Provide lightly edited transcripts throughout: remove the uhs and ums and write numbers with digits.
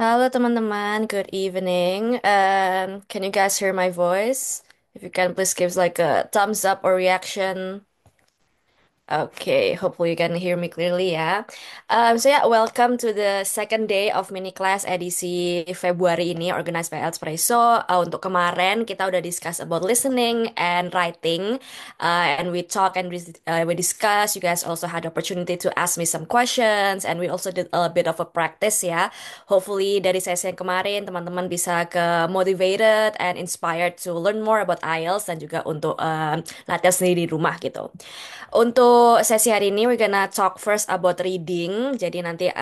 Halo teman-teman, good evening. Can you guys hear my voice? If you can, please give like a thumbs up or reaction. Okay, hopefully you can hear me clearly ya. Welcome to the second day of mini class edisi Februari ini organized by Espresso. Untuk kemarin kita udah discuss about listening and writing, and we talk and we discuss. You guys also had opportunity to ask me some questions, and we also did a bit of a practice ya. Hopefully dari sesi yang kemarin teman-teman bisa ke motivated and inspired to learn more about IELTS dan juga untuk latihan sendiri di rumah gitu. Untuk sesi hari ini, we're gonna talk first about reading. Jadi nanti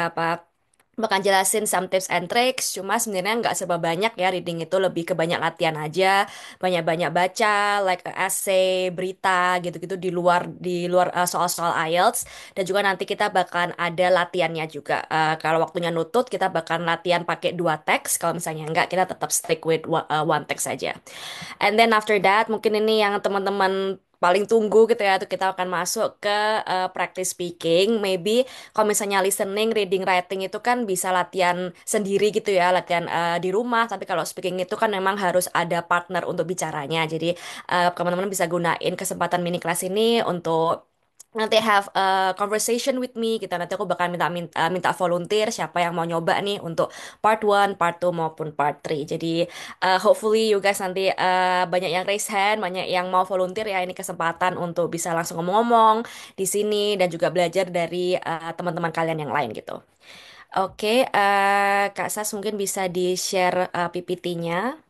bakal jelasin some tips and tricks. Cuma sebenarnya nggak serba banyak ya reading itu lebih ke banyak latihan aja, banyak-banyak baca, like essay, berita gitu-gitu di luar soal-soal IELTS. Dan juga nanti kita bakal ada latihannya juga. Kalau waktunya nutut, kita bakal latihan pakai dua teks. Kalau misalnya nggak, kita tetap stick with one text saja. And then after that, mungkin ini yang teman-teman paling tunggu gitu ya, tuh kita akan masuk ke practice speaking. Maybe kalau misalnya listening, reading, writing itu kan bisa latihan sendiri gitu ya, latihan di rumah. Tapi kalau speaking itu kan memang harus ada partner untuk bicaranya. Jadi teman-teman bisa gunain kesempatan mini kelas ini untuk nanti have a conversation with me gitu. Nanti aku bakal minta volunteer siapa yang mau nyoba nih untuk part one, part 2 maupun part 3. Jadi hopefully you guys nanti banyak yang raise hand, banyak yang mau volunteer ya. Ini kesempatan untuk bisa langsung ngomong-ngomong di sini dan juga belajar dari teman-teman kalian yang lain gitu. Oke, Kak Sas mungkin bisa di-share PPT-nya.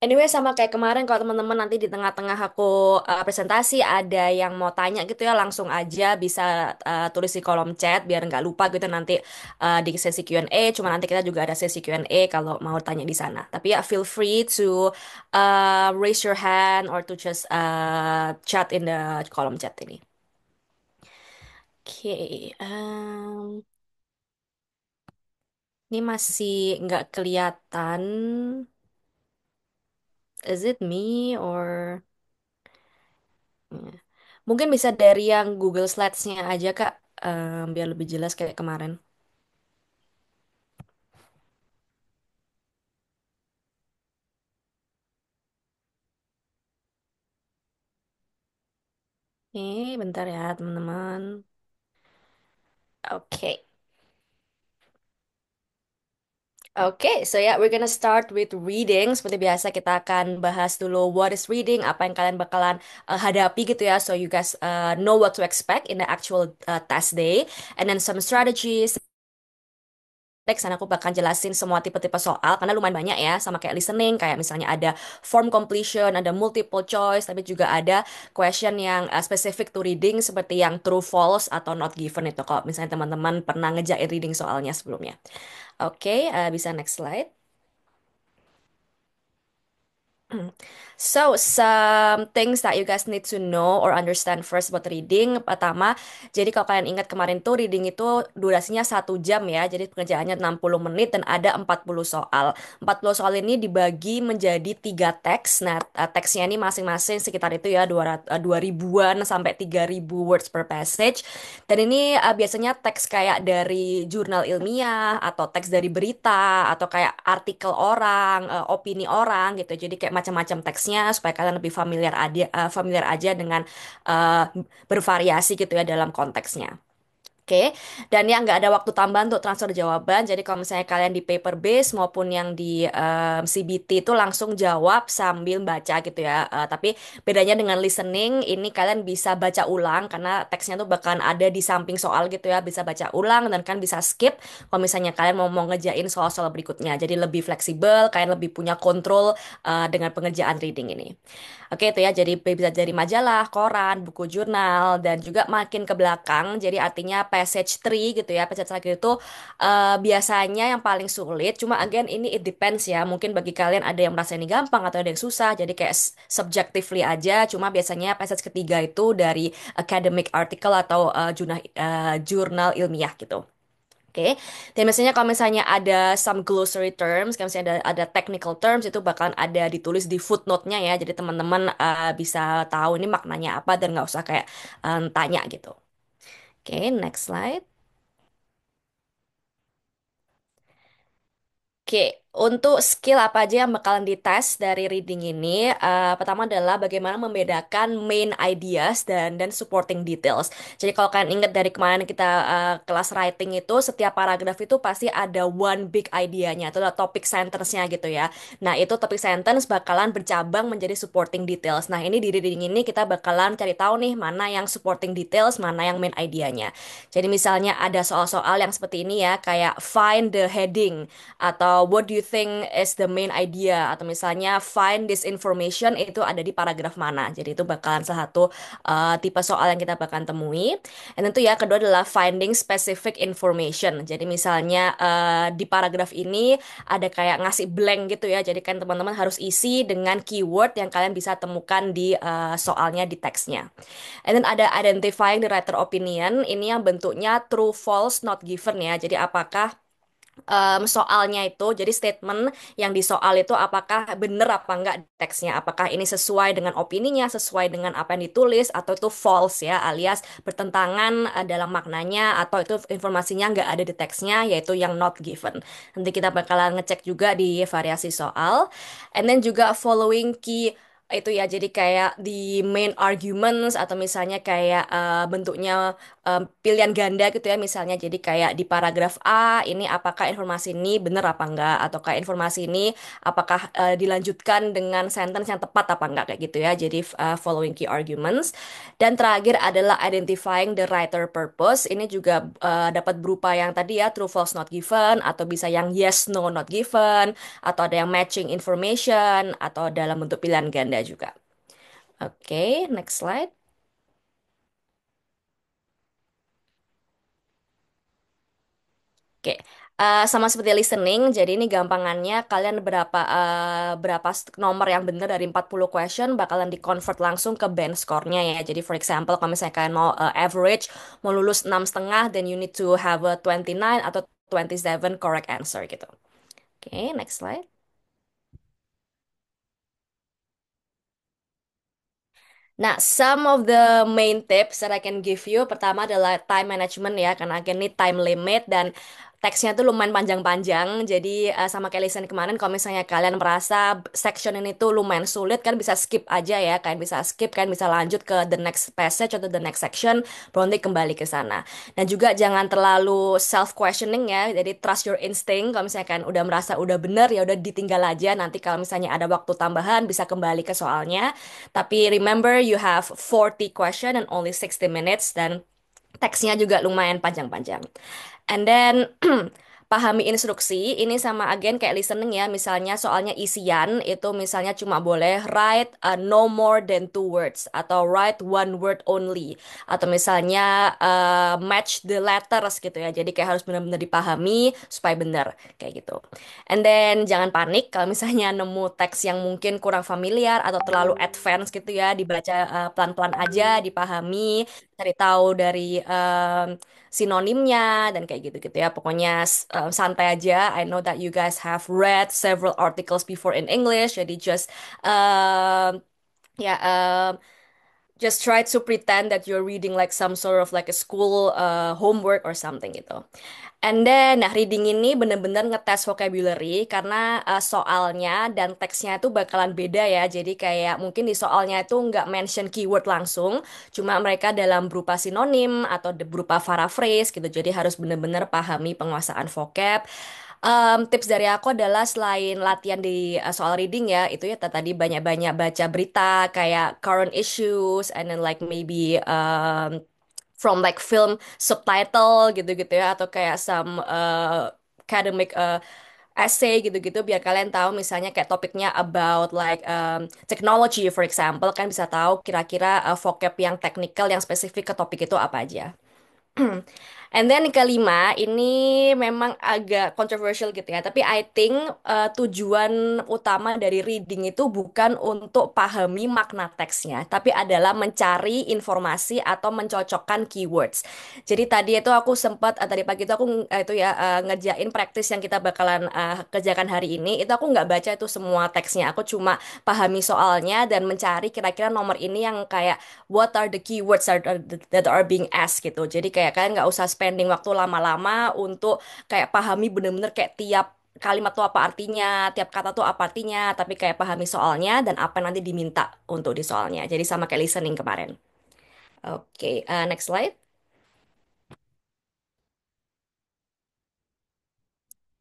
Anyway, sama kayak kemarin kalau teman-teman nanti di tengah-tengah aku presentasi ada yang mau tanya gitu ya langsung aja bisa tulis di kolom chat biar nggak lupa gitu nanti di sesi Q&A. Cuma nanti kita juga ada sesi Q&A kalau mau tanya di sana. Tapi ya feel free to raise your hand or to just chat in the kolom chat ini. Oke, ini masih nggak kelihatan. Is it me or? Ya. Mungkin bisa dari yang Google Slides-nya aja, Kak, biar lebih jelas kayak kemarin. Bentar ya, teman-teman. Oke. Oke, so yeah, we're gonna start with reading. Seperti biasa, kita akan bahas dulu what is reading, apa yang kalian bakalan hadapi gitu ya, so you guys know what to expect in the actual test day, and then some strategies. Next, sana aku bakal jelasin semua tipe-tipe soal karena lumayan banyak ya, sama kayak listening, kayak misalnya ada form completion, ada multiple choice, tapi juga ada question yang specific to reading seperti yang true, false, atau not given itu kalau misalnya teman-teman pernah ngejain reading soalnya sebelumnya. Oke, bisa next slide. So, some things that you guys need to know or understand first about reading. Pertama, jadi kalau kalian ingat kemarin tuh reading itu durasinya 1 jam ya. Jadi pengerjaannya 60 menit dan ada 40 soal. 40 soal ini dibagi menjadi 3 teks. Nah, teksnya ini masing-masing sekitar itu ya 2 ribuan sampai 3 ribu words per passage. Dan ini biasanya teks kayak dari jurnal ilmiah atau teks dari berita atau kayak artikel orang, opini orang gitu. Jadi kayak macam-macam teksnya supaya kalian lebih familiar aja dengan eh, bervariasi gitu ya dalam konteksnya. Oke, dan yang nggak ada waktu tambahan untuk transfer jawaban. Jadi kalau misalnya kalian di paper base maupun yang di CBT itu langsung jawab sambil baca gitu ya. Tapi bedanya dengan listening, ini kalian bisa baca ulang karena teksnya tuh bahkan ada di samping soal gitu ya. Bisa baca ulang dan kan bisa skip kalau misalnya kalian mau ngejain soal-soal berikutnya. Jadi lebih fleksibel, kalian lebih punya kontrol dengan pengerjaan reading ini. Oke itu ya, jadi bisa dari majalah, koran, buku jurnal, dan juga makin ke belakang, jadi artinya passage 3 gitu ya, passage terakhir itu biasanya yang paling sulit, cuma again ini it depends ya, mungkin bagi kalian ada yang merasa ini gampang atau ada yang susah, jadi kayak subjectively aja, cuma biasanya passage ketiga itu dari academic article atau jurnal ilmiah gitu. Oke, dan biasanya kalau misalnya ada some glossary terms, kalau misalnya ada technical terms itu bakalan ada ditulis di footnote-nya ya, jadi teman-teman bisa tahu ini maknanya apa dan nggak usah kayak tanya gitu. Oke, next slide. Oke, untuk skill apa aja yang bakalan dites dari reading ini? Pertama adalah bagaimana membedakan main ideas dan supporting details. Jadi kalau kalian ingat dari kemarin kita kelas writing itu, setiap paragraf itu pasti ada one big idea-nya, itu adalah topic sentence-nya gitu ya. Nah, itu topic sentence bakalan bercabang menjadi supporting details. Nah, ini di reading ini kita bakalan cari tahu nih mana yang supporting details, mana yang main idea-nya. Jadi misalnya ada soal-soal yang seperti ini ya, kayak find the heading atau what do you think is the main idea atau misalnya find this information itu ada di paragraf mana. Jadi itu bakalan salah satu tipe soal yang kita bakalan temui. Dan tentu ya kedua adalah finding specific information. Jadi misalnya di paragraf ini ada kayak ngasih blank gitu ya. Jadi kan teman-teman harus isi dengan keyword yang kalian bisa temukan di soalnya di teksnya. And then ada identifying the writer opinion. Ini yang bentuknya true, false, not given ya. Jadi apakah soalnya itu, jadi statement yang di soal itu apakah benar apa enggak teksnya, apakah ini sesuai dengan opininya, sesuai dengan apa yang ditulis, atau itu false ya, alias bertentangan dalam maknanya, atau itu informasinya nggak ada di teksnya, yaitu yang not given. Nanti kita bakalan ngecek juga di variasi soal. And then juga following key itu ya, jadi kayak di main arguments atau misalnya kayak bentuknya pilihan ganda gitu ya misalnya jadi kayak di paragraf A ini apakah informasi ini benar apa enggak atau kayak informasi ini apakah dilanjutkan dengan sentence yang tepat apa enggak kayak gitu ya jadi following key arguments dan terakhir adalah identifying the writer purpose ini juga dapat berupa yang tadi ya true false not given atau bisa yang yes no not given atau ada yang matching information atau dalam bentuk pilihan ganda juga. Oke, next slide. Oke, sama seperti listening, jadi ini gampangannya kalian berapa nomor yang benar dari 40 question bakalan di-convert langsung ke band score-nya ya. Jadi for example, kalau misalnya kalian mau average, mau lulus 6,5, then you need to have a 29 atau 27 correct answer gitu. Oke, next slide. Nah, some of the main tips that I can give you, pertama adalah time management ya, karena again ini time limit dan teksnya tuh lumayan panjang-panjang. Jadi sama kayak listen kemarin, kalau misalnya kalian merasa section ini tuh lumayan sulit, kan bisa skip aja ya, kalian bisa skip, kalian bisa lanjut ke the next passage atau the next section, baru nanti kembali ke sana. Dan juga jangan terlalu self-questioning ya, jadi trust your instinct. Kalau misalnya kalian udah merasa udah bener, ya udah ditinggal aja. Nanti kalau misalnya ada waktu tambahan, bisa kembali ke soalnya. Tapi remember you have 40 question and only 60 minutes dan teksnya juga lumayan panjang-panjang. And then pahami instruksi ini sama agen kayak listening ya. Misalnya soalnya isian itu misalnya cuma boleh write no more than two words atau write one word only atau misalnya match the letters gitu ya. Jadi kayak harus benar-benar dipahami supaya benar kayak gitu. And then jangan panik kalau misalnya nemu teks yang mungkin kurang familiar atau terlalu advance gitu ya, dibaca pelan-pelan aja, dipahami, cari tahu dari sinonimnya dan kayak gitu-gitu ya. Pokoknya santai aja. I know that you guys have read several articles before in English, jadi ya just try to pretend that you're reading like some sort of like a school homework or something gitu. And then, nah reading ini bener-bener ngetes vocabulary karena soalnya dan teksnya itu bakalan beda ya. Jadi kayak mungkin di soalnya itu nggak mention keyword langsung, cuma mereka dalam berupa sinonim atau berupa paraphrase gitu. Jadi harus bener-bener pahami penguasaan vocab. Tips dari aku adalah selain latihan di soal reading ya, itu ya tadi banyak-banyak baca berita kayak current issues and then like maybe from like film subtitle gitu-gitu ya atau kayak some academic essay gitu-gitu biar kalian tahu misalnya kayak topiknya about like technology for example kan bisa tahu kira-kira vocab yang technical yang spesifik ke topik itu apa aja. And then kelima, ini memang agak controversial gitu ya. Tapi I think tujuan utama dari reading itu bukan untuk pahami makna teksnya, tapi adalah mencari informasi atau mencocokkan keywords. Jadi tadi itu aku sempat, tadi pagi itu aku itu ya ngerjain praktis yang kita bakalan kerjakan hari ini. Itu aku nggak baca itu semua teksnya. Aku cuma pahami soalnya dan mencari kira-kira nomor ini yang kayak what are the keywords that are being asked gitu. Jadi kayak kalian nggak usah spending waktu lama-lama untuk kayak pahami bener-bener kayak tiap kalimat tuh apa artinya, tiap kata tuh apa artinya, tapi kayak pahami soalnya dan apa yang nanti diminta untuk di soalnya. Jadi sama kayak listening kemarin. Oke, next slide.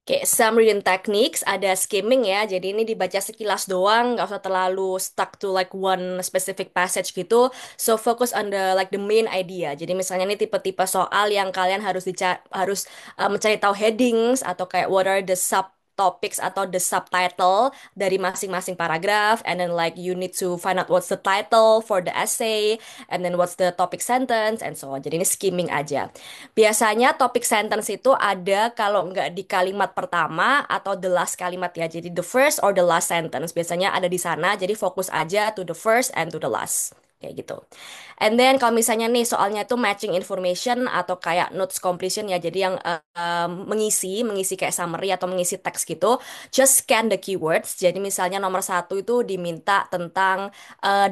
Kayak some reading techniques, ada skimming ya. Jadi ini dibaca sekilas doang, nggak usah terlalu stuck to like one specific passage gitu. So focus on the like the main idea. Jadi misalnya ini tipe-tipe soal yang kalian harus mencari tahu headings atau kayak what are the subtopics atau the subtitle dari masing-masing paragraph, and then like you need to find out what's the title for the essay, and then what's the topic sentence and so on. Jadi ini skimming aja. Biasanya topik sentence itu ada kalau nggak di kalimat pertama atau the last kalimat ya. Jadi the first or the last sentence biasanya ada di sana. Jadi fokus aja to the first and to the last. Kayak gitu. And then kalau misalnya nih soalnya itu matching information atau kayak notes completion ya. Jadi yang mengisi kayak summary atau mengisi teks gitu. Just scan the keywords. Jadi misalnya nomor satu itu diminta tentang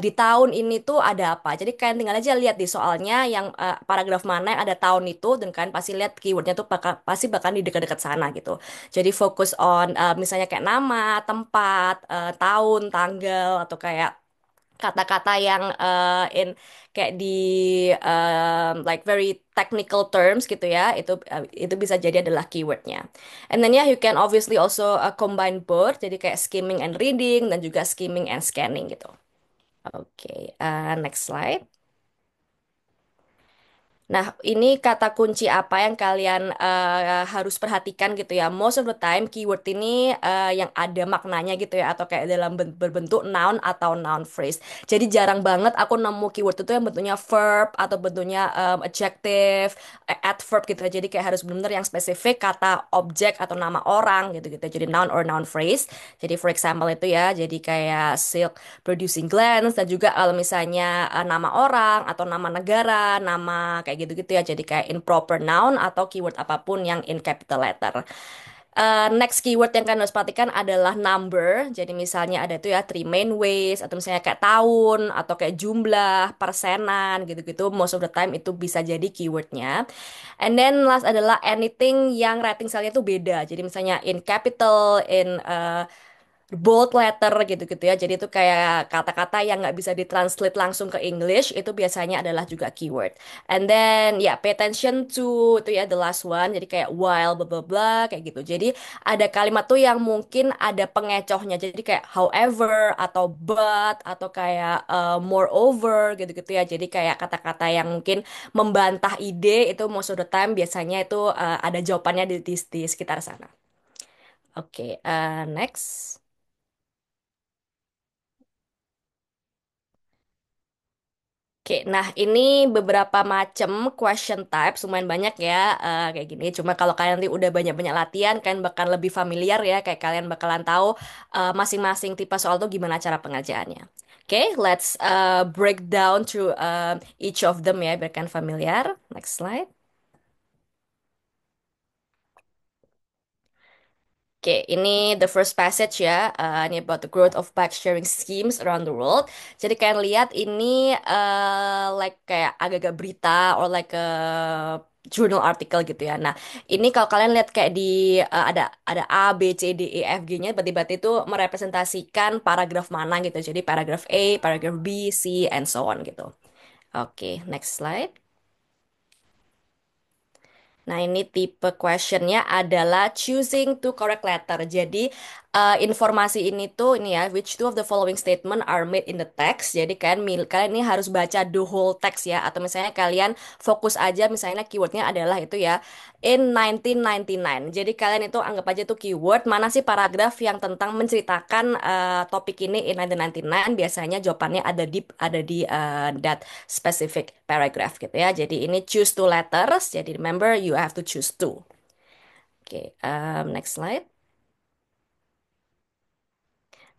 di tahun ini tuh ada apa. Jadi kalian tinggal aja lihat di soalnya yang paragraf mana yang ada tahun itu dan kalian pasti lihat keywordnya tuh pasti bakal di dekat-dekat sana gitu. Jadi fokus on misalnya kayak nama, tempat, tahun, tanggal atau kayak kata-kata yang kayak di like very technical terms gitu ya itu bisa jadi adalah keywordnya. And then ya you can obviously also combine both jadi kayak skimming and reading dan juga skimming and scanning gitu. Oke, next slide. Nah, ini kata kunci apa yang kalian harus perhatikan gitu ya. Most of the time, keyword ini yang ada maknanya gitu ya, atau kayak dalam berbentuk noun atau noun phrase. Jadi jarang banget aku nemu keyword itu yang bentuknya verb atau bentuknya adjective, adverb gitu ya. Jadi kayak harus benar-benar yang spesifik kata objek atau nama orang gitu-gitu. Jadi noun or noun phrase. Jadi for example itu ya, jadi kayak silk producing glands dan juga kalau misalnya nama orang atau nama negara, nama kayak gitu-gitu ya. Jadi kayak improper noun atau keyword apapun yang in capital letter. Next keyword yang kalian harus perhatikan adalah number. Jadi misalnya ada itu ya three main ways atau misalnya kayak tahun atau kayak jumlah, persenan gitu-gitu. Most of the time itu bisa jadi keywordnya. And then last adalah anything yang rating cellnya itu beda. Jadi misalnya in capital, in bold letter gitu-gitu ya. Jadi itu kayak kata-kata yang nggak bisa ditranslate langsung ke English itu biasanya adalah juga keyword. And then ya pay attention to itu ya the last one. Jadi kayak while blah blah blah kayak gitu. Jadi ada kalimat tuh yang mungkin ada pengecohnya. Jadi kayak however atau but atau kayak moreover gitu-gitu ya. Jadi kayak kata-kata yang mungkin membantah ide itu most of the time biasanya itu ada jawabannya di sekitar sana. Oke, next. Oke, nah ini beberapa macam question types, lumayan banyak ya kayak gini. Cuma kalau kalian nanti udah banyak-banyak latihan, kalian bakal lebih familiar ya, kayak kalian bakalan tahu masing-masing tipe soal tuh gimana cara pengerjaannya. Oke, let's break down through each of them ya, biar kalian familiar. Next slide. Oke, ini the first passage ya, ini about the growth of bike sharing schemes around the world. Jadi kalian lihat ini like kayak agak-agak berita or like a journal article gitu ya. Nah, ini kalau kalian lihat kayak di ada A, B, C, D, E, F, G-nya, berarti itu merepresentasikan paragraf mana gitu. Jadi paragraf A, paragraf B, C, and so on gitu. Oke, next slide. Nah, ini tipe questionnya adalah choosing to correct letter. Jadi, informasi ini tuh ini ya, which two of the following statement are made in the text. Jadi kalian ini harus baca the whole text ya, atau misalnya kalian fokus aja misalnya keywordnya adalah itu ya, in 1999. Jadi kalian itu anggap aja tuh keyword mana sih paragraf yang tentang menceritakan topik ini in 1999. Biasanya jawabannya ada di that specific paragraph gitu ya. Jadi ini choose two letters. Jadi remember you have to choose two. Oke, next slide.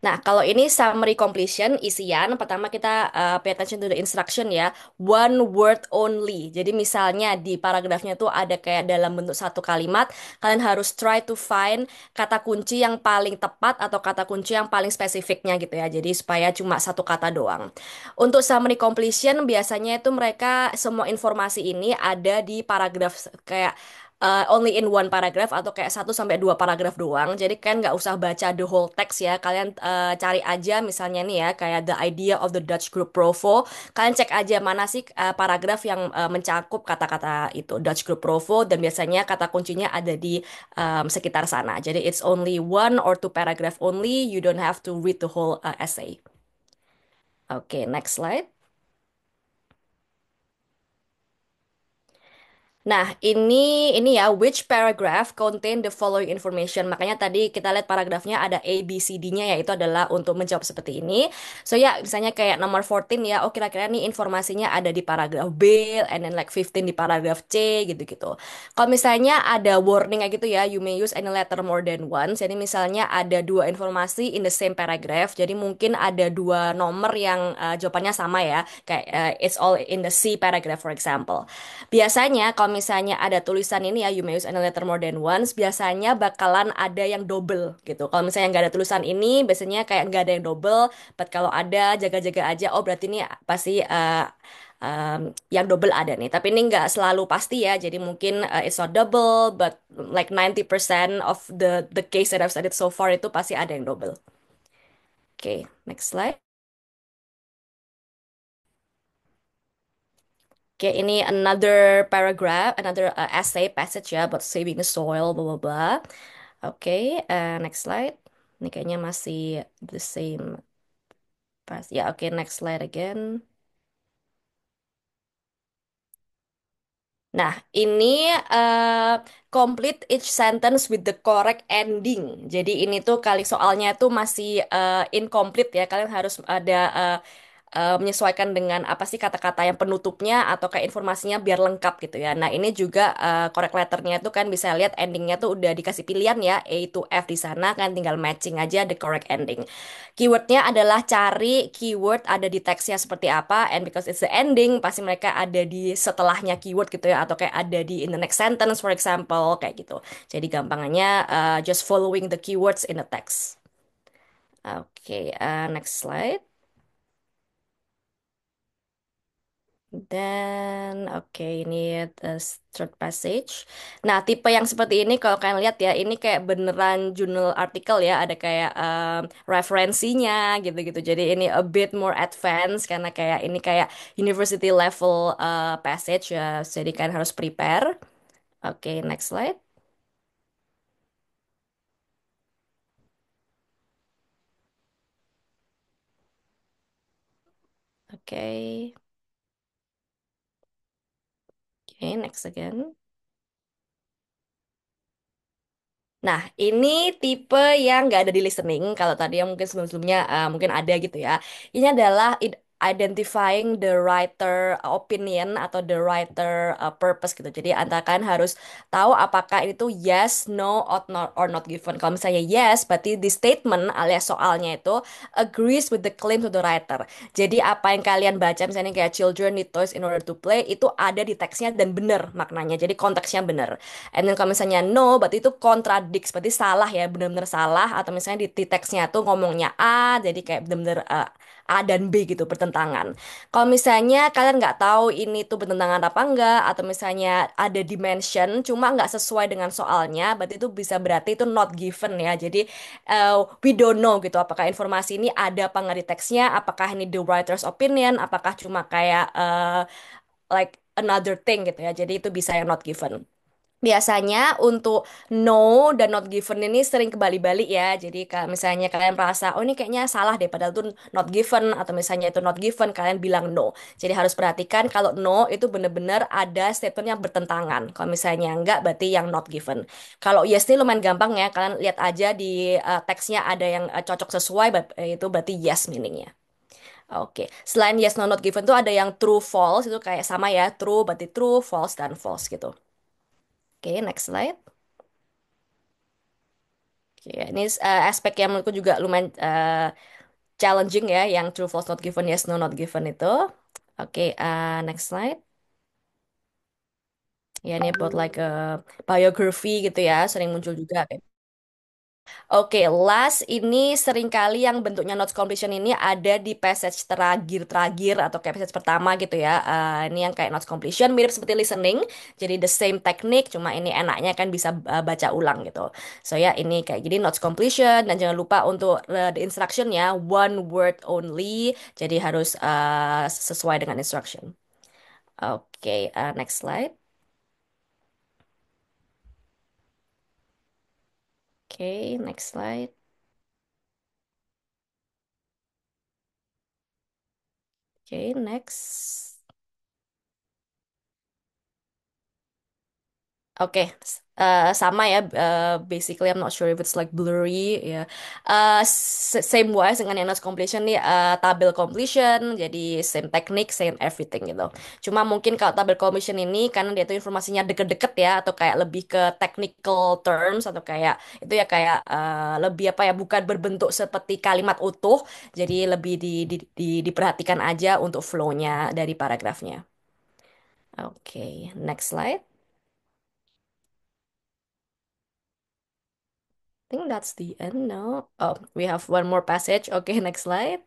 Nah, kalau ini summary completion, isian, pertama kita pay attention to the instruction ya, one word only. Jadi misalnya di paragrafnya tuh ada kayak dalam bentuk satu kalimat, kalian harus try to find kata kunci yang paling tepat atau kata kunci yang paling spesifiknya gitu ya. Jadi supaya cuma satu kata doang. Untuk summary completion, biasanya itu mereka semua informasi ini ada di paragraf kayak only in one paragraph atau kayak satu sampai dua paragraf doang. Jadi kan nggak usah baca the whole text ya. Kalian cari aja misalnya nih ya kayak the idea of the Dutch group Provo. Kalian cek aja mana sih paragraf yang mencakup kata-kata itu Dutch group Provo dan biasanya kata kuncinya ada di sekitar sana. Jadi it's only one or two paragraph only. You don't have to read the whole essay. Oke, next slide. Nah, ini ya, which paragraph contain the following information. Makanya tadi kita lihat paragrafnya ada A, B, C, D-nya, yaitu adalah untuk menjawab seperti ini. So ya, misalnya kayak nomor 14 ya, oh kira-kira nih informasinya ada di paragraf B, and then like 15 di paragraf C, gitu-gitu. Kalau misalnya ada warning kayak gitu ya, you may use any letter more than once. Jadi misalnya ada dua informasi in the same paragraph, jadi mungkin ada dua nomor yang jawabannya sama ya, kayak it's all in the C paragraph for example. Biasanya kalau misalnya ada tulisan ini ya, you may use any letter more than once, biasanya bakalan ada yang double gitu. Kalau misalnya nggak ada tulisan ini, biasanya kayak nggak ada yang double. But kalau ada, jaga-jaga aja. Oh berarti ini pasti yang double ada nih. Tapi ini nggak selalu pasti ya. Jadi mungkin it's not double, but like 90% of the case that I've studied so far itu pasti ada yang double. Oke, next slide. Oke, ini another paragraph, another essay passage ya about saving the soil, blah blah blah. Oke, next slide. Ini kayaknya masih the same pas. Ya, oke, next slide again. Nah, ini complete each sentence with the correct ending. Jadi ini tuh kali soalnya tuh masih incomplete ya. Kalian harus ada menyesuaikan dengan apa sih kata-kata yang penutupnya atau kayak informasinya biar lengkap gitu ya. Nah, ini juga correct letternya tuh kan bisa lihat endingnya tuh udah dikasih pilihan ya A to F di sana kan tinggal matching aja the correct ending. Keywordnya adalah cari keyword ada di teksnya seperti apa, and because it's the ending, pasti mereka ada di setelahnya keyword gitu ya, atau kayak ada di in the next sentence, for example, kayak gitu. Jadi gampangannya just following the keywords in the text. Oke, next slide. Dan oke ini the third passage. Nah tipe yang seperti ini kalau kalian lihat ya ini kayak beneran jurnal artikel ya ada kayak referensinya gitu-gitu. Jadi ini a bit more advanced karena kayak ini kayak university level passage ya. Jadi kalian harus prepare. Oke next slide. Oke oke next again. Nah, ini tipe yang nggak ada di listening. Kalau tadi yang mungkin sebelum-sebelumnya mungkin ada gitu ya. Ini adalah identifying the writer opinion atau the writer purpose gitu. Jadi antara kalian harus tahu apakah itu yes, no, or not given. Kalau misalnya yes, berarti the statement alias soalnya itu agrees with the claim to the writer. Jadi apa yang kalian baca misalnya kayak children need toys in order to play itu ada di teksnya dan benar maknanya. Jadi konteksnya benar. And then kalau misalnya no, berarti itu contradicts, berarti salah ya, benar-benar salah. Atau misalnya di teksnya tuh ngomongnya A, jadi kayak benar-benar A dan B gitu, bertentangan. Kalau misalnya kalian nggak tahu ini tuh bertentangan apa enggak, atau misalnya ada dimension, cuma nggak sesuai dengan soalnya, berarti itu bisa berarti itu not given ya. Jadi we don't know gitu, apakah informasi ini ada apa nggak di teksnya, apakah ini the writer's opinion, apakah cuma kayak like another thing gitu ya. Jadi itu bisa yang not given. Biasanya untuk no dan not given ini sering kebalik-balik ya. Jadi kalau misalnya kalian merasa, oh ini kayaknya salah deh, padahal itu not given, atau misalnya itu not given, kalian bilang no. Jadi harus perhatikan kalau no itu benar-benar ada statement yang bertentangan. Kalau misalnya enggak, berarti yang not given. Kalau yes ini lumayan gampang ya, kalian lihat aja di teksnya ada yang cocok sesuai, itu berarti yes meaningnya. Oke, selain yes no not given tuh ada yang true false, itu kayak sama ya, true berarti true, false dan false gitu. Oke, next slide. Oke, ini aspek yang menurutku juga lumayan challenging ya, yang true false not given, yes no not given itu. Oke, next slide. Ya, ini buat like biography gitu ya, sering muncul juga. Oke, last ini seringkali yang bentuknya notes completion ini ada di passage terakhir-terakhir atau kayak passage pertama gitu ya. Ini yang kayak notes completion mirip seperti listening, jadi the same technique, cuma ini enaknya kan bisa baca ulang gitu. So ya ini kayak gini notes completion, dan jangan lupa untuk the instruction ya, one word only, jadi harus sesuai dengan instruction. Oke, next slide. Oke, next slide. Oke, next. Oke, sama ya. Basically, I'm not sure if it's like blurry ya. Same wise dengan yang notes completion nih, tabel completion, jadi same teknik, same everything gitu. Cuma mungkin kalau tabel completion ini karena dia tuh informasinya deket-deket ya, atau kayak lebih ke technical terms, atau kayak itu ya kayak lebih apa ya, bukan berbentuk seperti kalimat utuh, jadi lebih diperhatikan aja untuk flow-nya dari paragrafnya. Oke, next slide. Think that's the end. No. Oh, we have one more passage. Okay, next slide.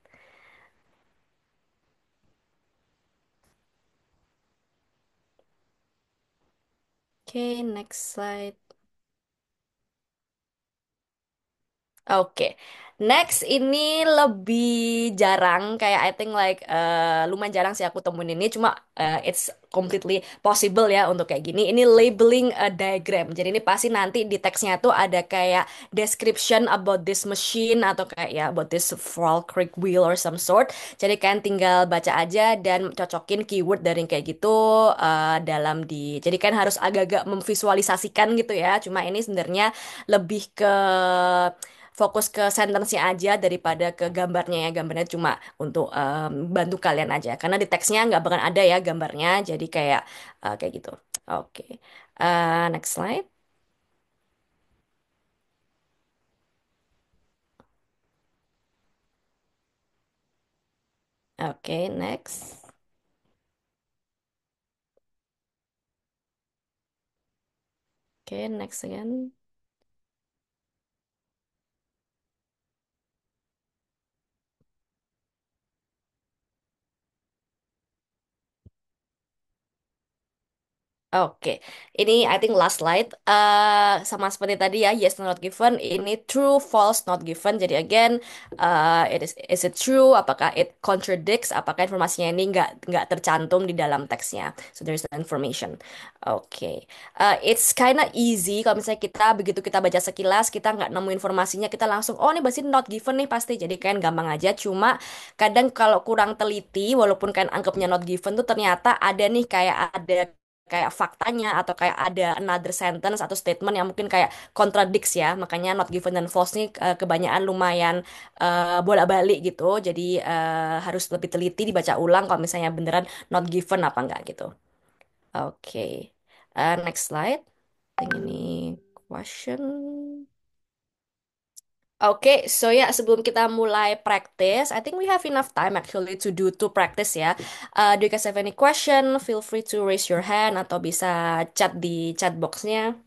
Okay, next slide. Oke, next ini lebih jarang, kayak I think like lumayan jarang sih aku temuin ini, cuma it's completely possible ya untuk kayak gini. Ini labeling a diagram. Jadi ini pasti nanti di teksnya tuh ada kayak description about this machine, atau kayak ya about this Falkirk wheel or some sort. Jadi kalian tinggal baca aja dan cocokin keyword dari kayak gitu dalam di. Jadi kan harus agak-agak memvisualisasikan gitu ya. Cuma ini sebenarnya lebih ke fokus ke sentence-nya aja daripada ke gambarnya ya. Gambarnya cuma untuk bantu kalian aja. Karena di teksnya nggak bakal ada ya gambarnya. Jadi kayak gitu. Oke. Next slide. Oke, next. Oke, next again. Oke, ini I think last slide. Sama seperti tadi ya, yes no, not given. Ini true, false, not given. Jadi again, is it true? Apakah it contradicts? Apakah informasinya ini nggak tercantum di dalam teksnya? So there's no information. Oke, it's kinda easy kalau misalnya kita begitu kita baca sekilas, kita nggak nemu informasinya, kita langsung oh ini pasti not given nih pasti. Jadi kan gampang aja. Cuma kadang kalau kurang teliti, walaupun kan anggapnya not given tuh ternyata ada nih kayak faktanya, atau kayak ada another sentence atau statement yang mungkin kayak contradicts ya, makanya not given dan false nih kebanyakan lumayan bolak-balik gitu, jadi harus lebih teliti dibaca ulang kalau misalnya beneran not given apa enggak gitu. Oke. Next slide. Yang ini question. Oke, so ya sebelum kita mulai practice, I think we have enough time actually to practice ya. Do you guys have any question? Feel free to raise your hand atau bisa chat di chat boxnya.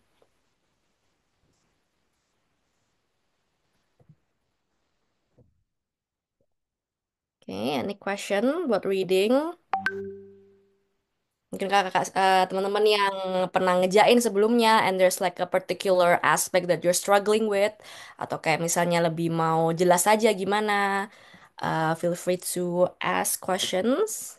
Oke, any question buat reading? Mungkin kakak teman-teman yang pernah ngejain sebelumnya, and there's like a particular aspect that you're struggling with, atau kayak misalnya lebih mau jelas aja gimana, feel free to ask questions.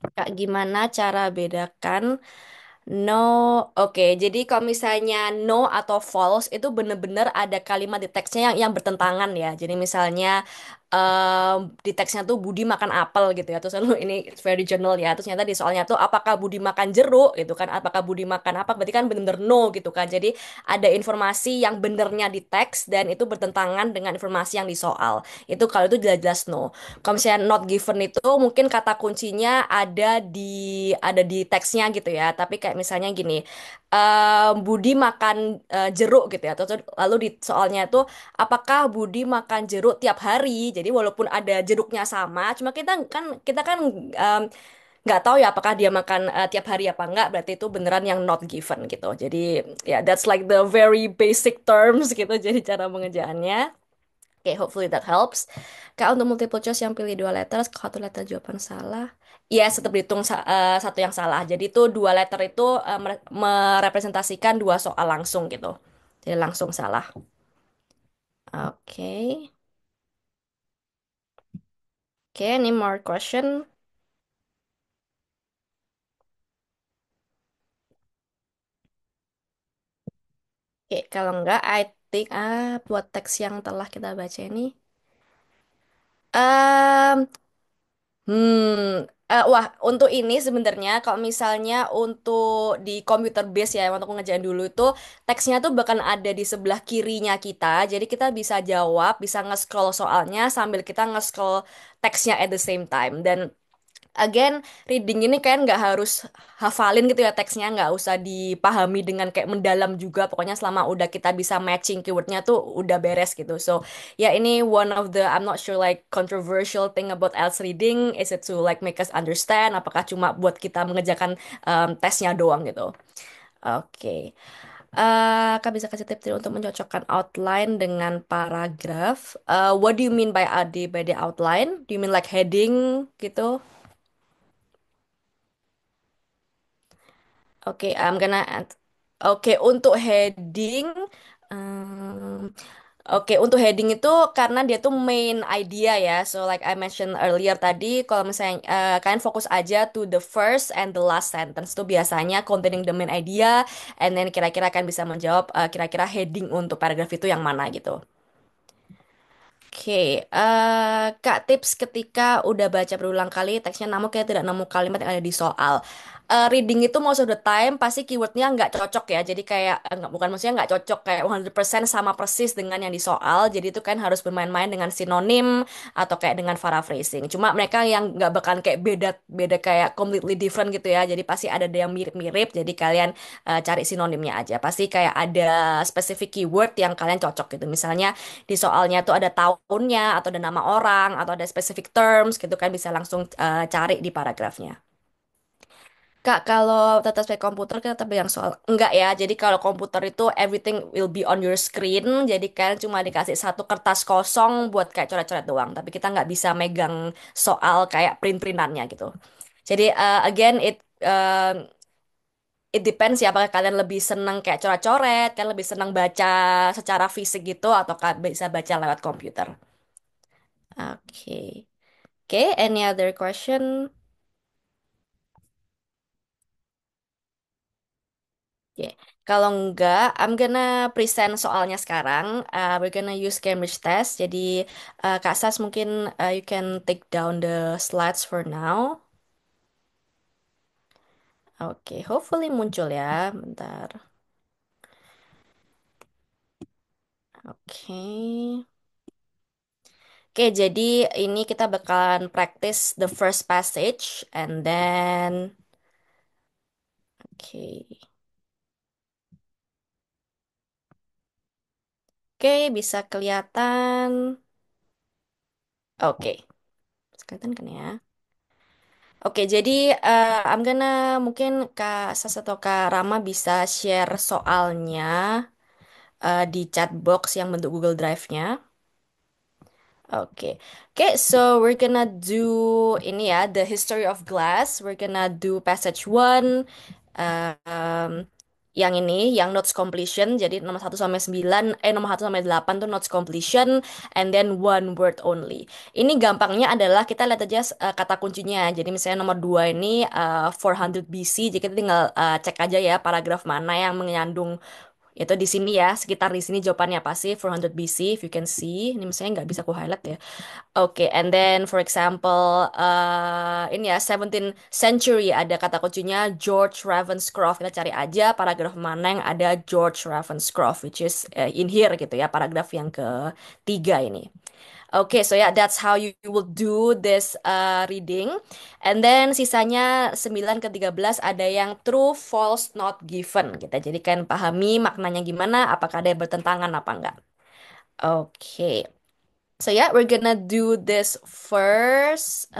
Kak, gimana cara bedakan no? Oke, jadi kalau misalnya no atau false itu bener-bener ada kalimat di teksnya yang bertentangan ya. Jadi misalnya di teksnya tuh Budi makan apel gitu ya. Terus lalu ini it's very general ya. Terus ternyata di soalnya tuh apakah Budi makan jeruk gitu kan? Apakah Budi makan apa? Berarti kan bener-bener no gitu kan. Jadi ada informasi yang benernya di teks dan itu bertentangan dengan informasi yang di soal. Itu kalau itu jelas-jelas no. Kalau misalnya not given itu mungkin kata kuncinya ada di teksnya gitu ya. Tapi kayak misalnya gini, Budi makan jeruk gitu ya. Terus lalu di soalnya itu apakah Budi makan jeruk tiap hari? Jadi walaupun ada jeruknya sama, cuma kita kan em, nggak tahu ya apakah dia makan tiap hari apa enggak. Berarti itu beneran yang not given gitu. Jadi ya that's like the very basic terms gitu. Jadi cara pengerjaannya. Oke, hopefully that helps. Kak, untuk multiple choice yang pilih dua letter, satu letter jawaban salah. Iya, tetap dihitung satu yang salah. Jadi itu dua letter itu merepresentasikan dua soal langsung gitu. Jadi langsung salah. Oke. Oke, any more question? Oke, kalau enggak, I think buat teks yang telah kita baca ini. Um, wah, untuk ini sebenarnya kalau misalnya untuk di computer base ya, waktu aku ngerjain dulu itu teksnya tuh bahkan ada di sebelah kirinya kita, jadi kita bisa jawab, bisa nge-scroll soalnya sambil kita nge-scroll teksnya at the same time. Dan again, reading ini kan nggak harus hafalin gitu ya teksnya, nggak usah dipahami dengan kayak mendalam juga. Pokoknya selama udah kita bisa matching keywordnya tuh udah beres gitu. So ya ini one of the I'm not sure like controversial thing about IELTS reading is it to like make us understand? Apakah cuma buat kita mengerjakan tesnya doang gitu? Oke. Kak bisa kasih tips untuk mencocokkan outline dengan paragraf. What do you mean by the outline? Do you mean like heading gitu? Oke, I'm gonna add. Oke, untuk heading, um, oke, untuk heading itu karena dia tuh main idea ya. So like I mentioned earlier tadi, kalau misalnya kalian fokus aja to the first and the last sentence tuh biasanya containing the main idea, and then kira-kira akan bisa menjawab kira-kira heading untuk paragraf itu yang mana gitu. Oke, Kak, tips ketika udah baca berulang kali teksnya namun kayak tidak nemu kalimat yang ada di soal. Reading itu most of the time pasti keywordnya nggak cocok ya. Jadi kayak nggak, bukan maksudnya nggak cocok kayak 100% sama persis dengan yang di soal. Jadi itu kan harus bermain-main dengan sinonim atau kayak dengan paraphrasing. Cuma mereka yang nggak bakalan kayak beda beda kayak completely different gitu ya. Jadi pasti ada yang mirip-mirip. Jadi kalian cari sinonimnya aja. Pasti kayak ada specific keyword yang kalian cocok gitu. Misalnya di soalnya tuh ada tahunnya atau ada nama orang atau ada specific terms gitu kan bisa langsung cari di paragrafnya. Kak, kalau tetap pakai komputer kita tetap yang soal enggak ya. Jadi kalau komputer itu everything will be on your screen. Jadi kalian cuma dikasih satu kertas kosong buat kayak coret-coret doang. Tapi kita nggak bisa megang soal kayak print-printannya gitu. Jadi again it depends ya apakah kalian lebih senang kayak coret-coret, kalian lebih senang baca secara fisik gitu atau bisa baca lewat komputer. Oke. Oke, any other question? Oke. Kalau enggak, I'm gonna present soalnya sekarang. We're gonna use Cambridge Test. Jadi, Kak Sas mungkin you can take down the slides for now. Oke, hopefully muncul ya. Bentar. Oke. Oke, jadi ini kita bakalan practice the first passage and then oke. Oke, bisa kelihatan. Oke, bisa kelihatan kan ya? Oke, jadi I'm gonna mungkin Kak Sas atau Kak Rama bisa share soalnya di chat box yang bentuk Google Drive-nya. Oke, oke, so we're gonna do ini ya, the history of glass. We're gonna do passage one. Um, yang ini, yang notes completion. Jadi nomor 1 sampai 9, nomor 1 sampai 8 tuh notes completion, and then one word only. Ini gampangnya adalah kita lihat aja kata kuncinya. Jadi misalnya nomor 2 ini 400 BC, jadi kita tinggal cek aja ya paragraf mana yang mengandung itu di sini ya, sekitar di sini jawabannya apa sih 400 BC, if you can see. Ini misalnya nggak bisa aku highlight ya. Oke, and then for example, ini ya 17th century ada kata kuncinya George Ravenscroft. Kita cari aja paragraf mana yang ada George Ravenscroft, which is in here gitu ya, paragraf yang ketiga ini. Oke, so yeah, that's how you will do this reading. And then sisanya 9 ke 13 ada yang true, false, not given. Kita jadikan pahami maknanya gimana, apakah ada yang bertentangan apa enggak. Oke. So yeah, we're gonna do this first.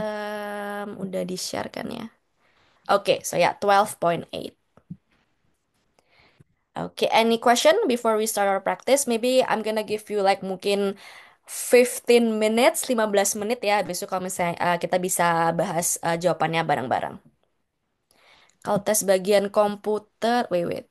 Udah di-share kan ya? Oke, so yeah, 12.8. Okay, any question before we start our practice? Maybe I'm gonna give you like mungkin 15 minutes, 15 menit ya. Besok kalau misalnya kita bisa bahas jawabannya bareng-bareng. Kalau tes bagian komputer, wait.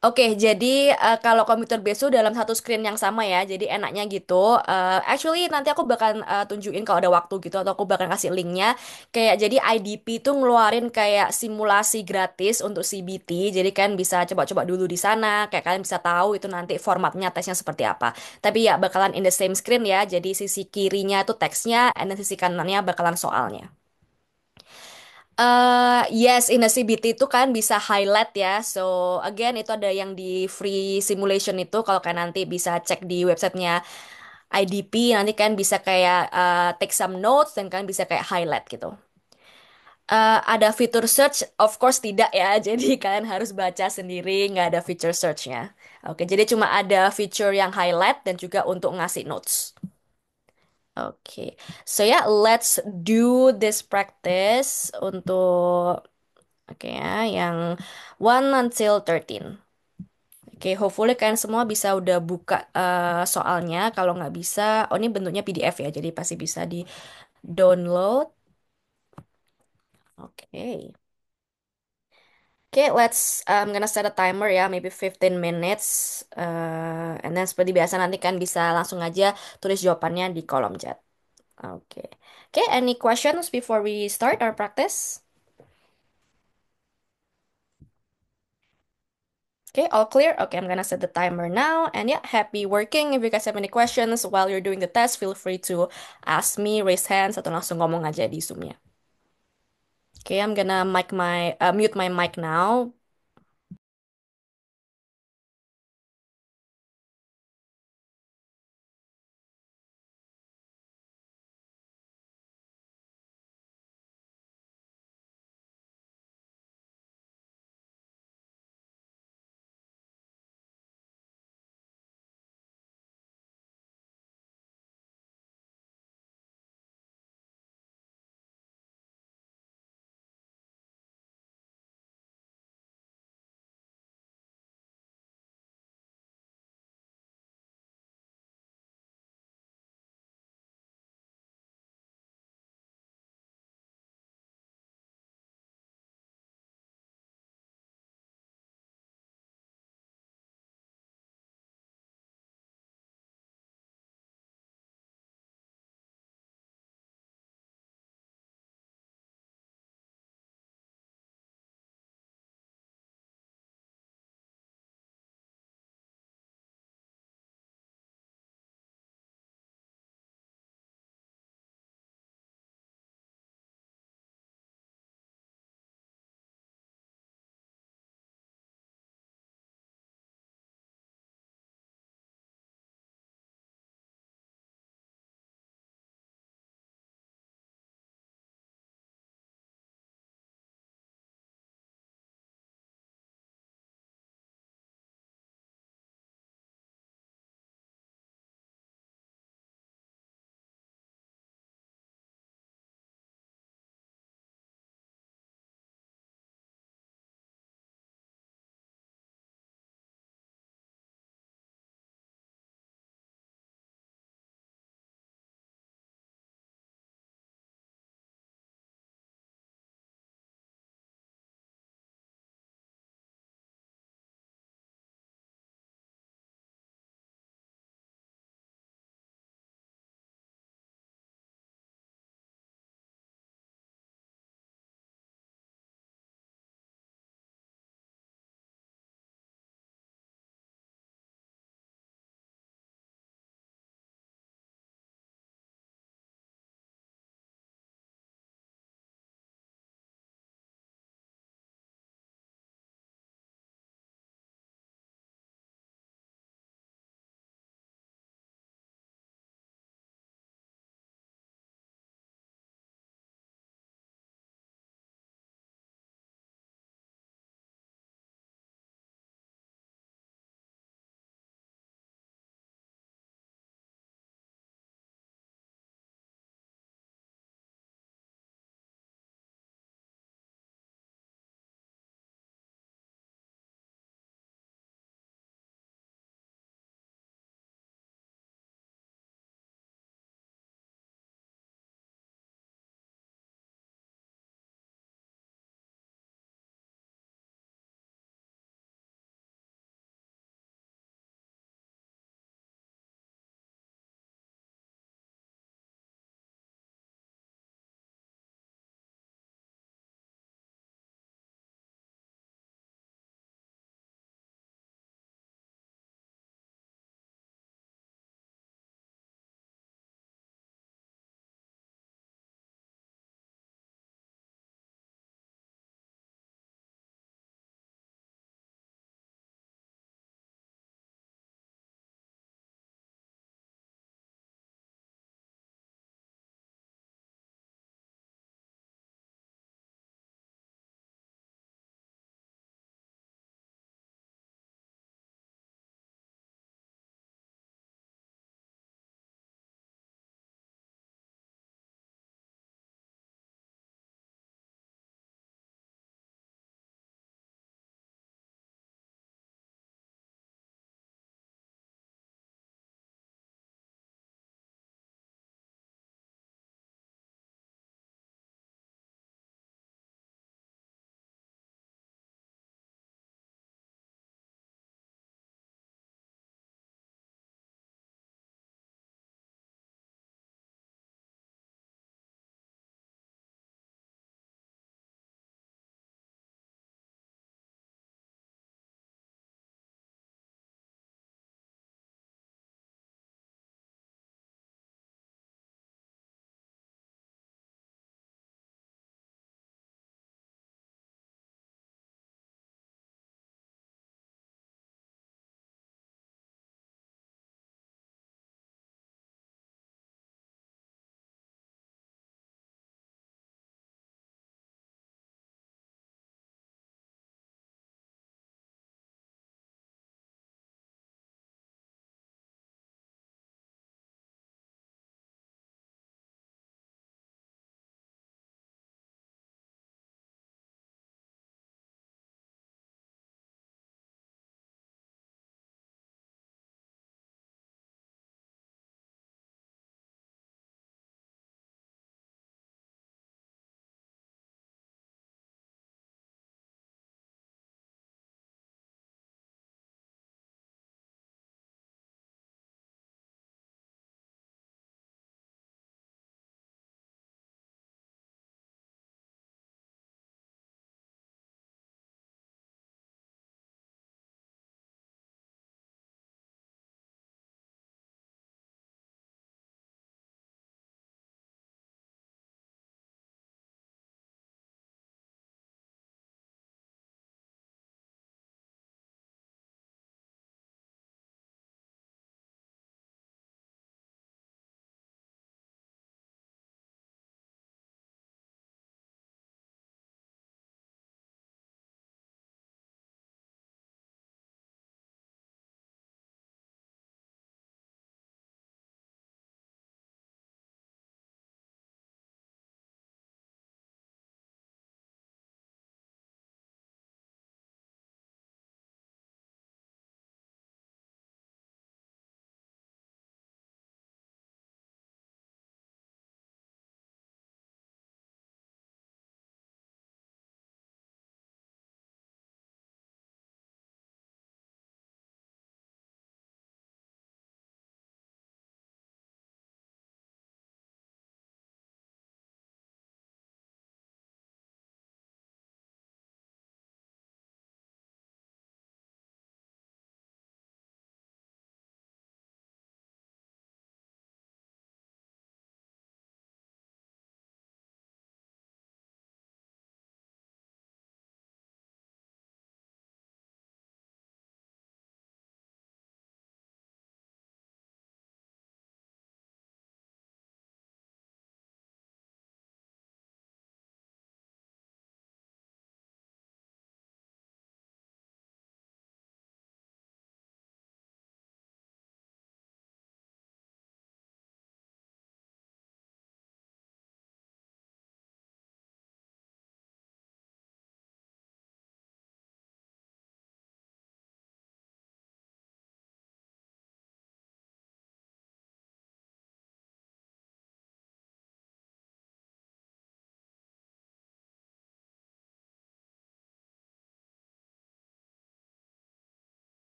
Oke, jadi kalau komputer based tuh dalam satu screen yang sama ya, jadi enaknya gitu. Actually nanti aku bakal tunjukin kalau ada waktu gitu, atau aku bakal kasih linknya. Kayak jadi IDP tuh ngeluarin kayak simulasi gratis untuk CBT, jadi kan bisa coba-coba dulu di sana. Kayak kalian bisa tahu itu nanti formatnya tesnya seperti apa. Tapi ya bakalan in the same screen ya, jadi sisi kirinya tuh teksnya, and then sisi kanannya bakalan soalnya. Yes, in a CBT itu kan bisa highlight ya. So, again, itu ada yang di free simulation itu. Kalau kalian nanti bisa cek di websitenya IDP, nanti kan bisa kayak take some notes dan kan bisa kayak highlight gitu. Ada fitur search? Of course tidak ya. Jadi kalian harus baca sendiri, nggak ada feature searchnya. Oke, jadi cuma ada feature yang highlight dan juga untuk ngasih notes. Oke, so ya, let's do this practice untuk oke ya, yang 1 until 13. Oke, hopefully kalian semua bisa udah buka soalnya. Kalau nggak bisa, oh ini bentuknya PDF ya, jadi pasti bisa di-download. Oke. Oke, I'm gonna set a timer ya, maybe 15 minutes. And then seperti biasa nanti kan bisa langsung aja tulis jawabannya di kolom chat. Oke. Oke, any questions before we start our practice? Okay, all clear? Okay, I'm gonna set the timer now. And yeah, happy working. If you guys have any questions while you're doing the test, feel free to ask me, raise hands, atau langsung ngomong aja di Zoom-nya. Okay, I'm gonna mute my mic now.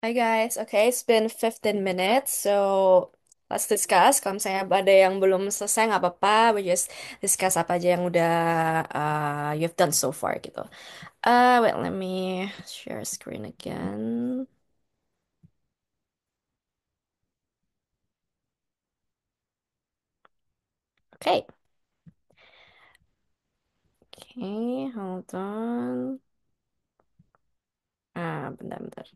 Hi guys, okay, it's been 15 minutes, so let's discuss. Kalau misalnya ada yang belum selesai nggak apa-apa, we just discuss apa aja yang udah you've done so far gitu. Wait, let me share screen again. Okay, okay, hold on. Bentar-bentar.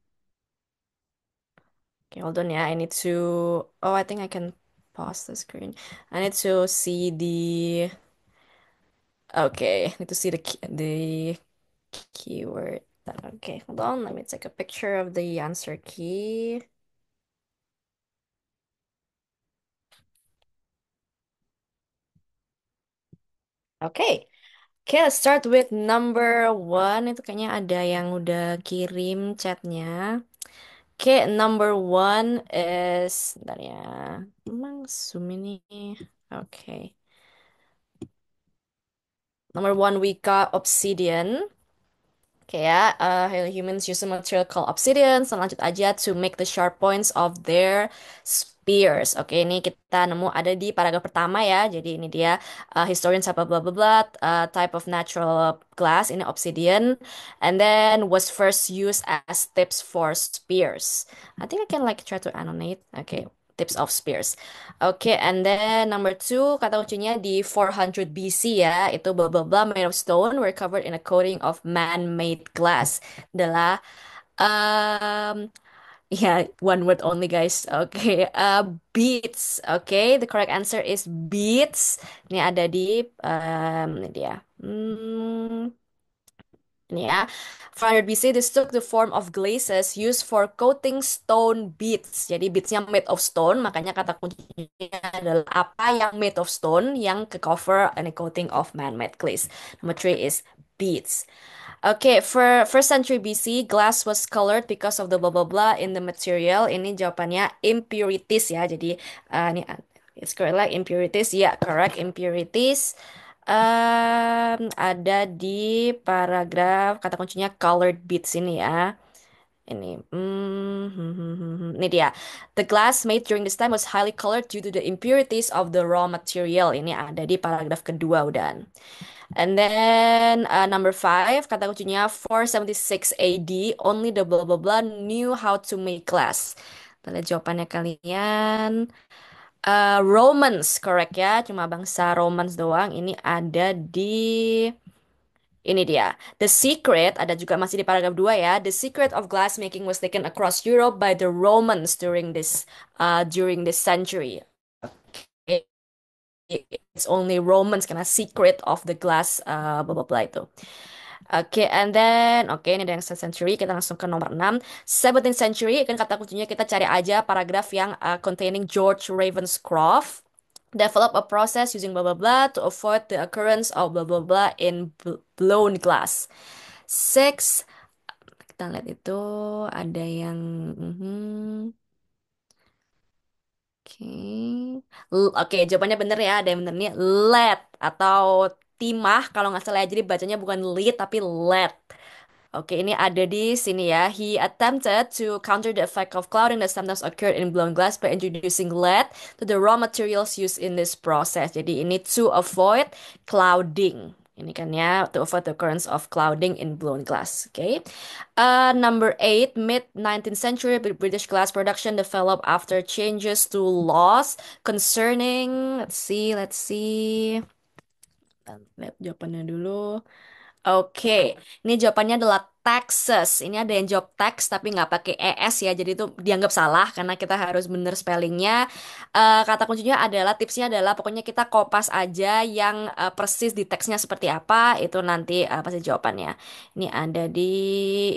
Okay, hold on ya. I need to. Oh, I think I can pause the screen. I need to see the. Okay, need to see the keyword. Okay, hold on. Let me take a picture of the answer key. Okay. Okay, let's start with number one. Itu kayaknya ada yang udah kirim chatnya. Okay, number one is, bentar ya. Emang Zoom ini. Okay. Number one, we got obsidian. Kayak humans use a material called obsidian. So, lanjut aja to make the sharp points of their spears. Oke, ini kita nemu ada di paragraf pertama ya. Jadi ini dia historians apa bla bla bla type of natural glass ini obsidian and then was first used as tips for spears. I think I can like try to annotate. Okay. Tips of spears. Oke, and then number two, kata kuncinya di 400 BC ya, itu blah blah blah made of stone were covered in a coating of man-made glass. Adalah, um, ya, one word only guys. Oke, beets. Oke, the correct answer is beets. Ini ada di, ini dia. Ini ya. 400 BC, this took the form of glazes used for coating stone beads. Jadi beadsnya made of stone, makanya kata kuncinya adalah apa yang made of stone yang ke cover and a coating of man-made glaze. Number three is beads. Okay, for first century BC, glass was colored because of the blah blah blah in the material. Ini jawabannya impurities ya. Jadi ini it's correct like impurities. Ya, correct impurities. Ada di paragraf kata kuncinya colored beads ini ya. Ini, ini dia. The glass made during this time was highly colored due to the impurities of the raw material. Ini ada di paragraf kedua udah. And then number five, kata kuncinya 476 AD, only the blah blah blah knew how to make glass. Kita lihat jawabannya kalian. Romans, correct ya, cuma bangsa Romans doang. Ini ada di ini dia. The secret, ada juga masih di paragraf 2 ya. The secret of glass making was taken across Europe by the Romans during this century. It's only Romans karena secret of the glass blah blah blah itu. Oke, and then, oke, ini ada yang 7th century, kita langsung ke nomor 6. 17th century, kan kata kuncinya kita cari aja paragraf yang containing George Ravenscroft. Develop a process using blah blah blah to avoid the occurrence of blah blah blah in blown glass. Six, kita lihat itu ada yang, oke, jawabannya bener ya. Ada yang bener nih. LED atau timah kalau nggak salah ya. Jadi bacanya bukan lead tapi LED. Oke, ini ada di sini ya. He attempted to counter the effect of clouding that sometimes occurred in blown glass by introducing lead to the raw materials used in this process. Jadi ini to avoid clouding. Ini kan ya, to avoid the occurrence of clouding in blown glass. Oke. Number eight, mid-19th century British glass production developed after changes to laws concerning, let's see. Lihat jawabannya dulu. Oke, ini jawabannya adalah taxes. Ini ada yang jawab tax tapi nggak pakai es ya, jadi itu dianggap salah karena kita harus bener spellingnya. Kata kuncinya adalah tipsnya adalah pokoknya kita kopas aja yang persis di teksnya seperti apa itu nanti pasti jawabannya. Ini ada di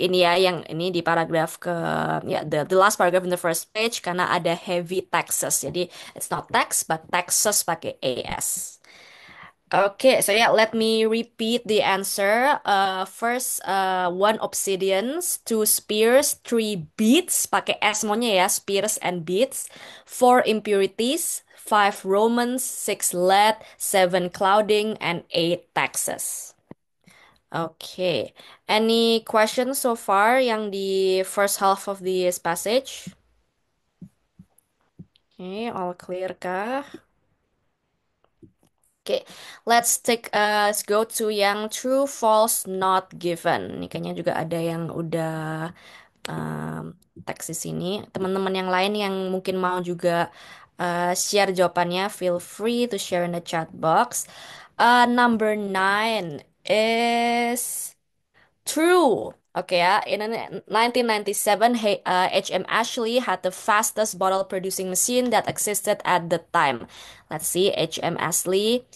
ini ya yang ini di paragraf ke ya the last paragraph in the first page karena ada heavy taxes. Jadi it's not tax but taxes pakai es. Okay, so yeah, let me repeat the answer. First, one obsidians, two spears, three beads, pakai S semuanya ya, spears and beads, four impurities, five Romans, six lead, seven clouding, and eight taxes. Okay. Any questions so far yang di first half of this passage? Okay, all clear kah? Okay, let's go to yang true, false, not given. Ini kayaknya juga ada yang udah teks di sini. Teman-teman yang lain yang mungkin mau juga share jawabannya, feel free to share in the chat box. Number 9 is true. Oke ya, in 1997, HM Ashley had the fastest bottle producing machine that existed at the time. Let's see, HM Ashley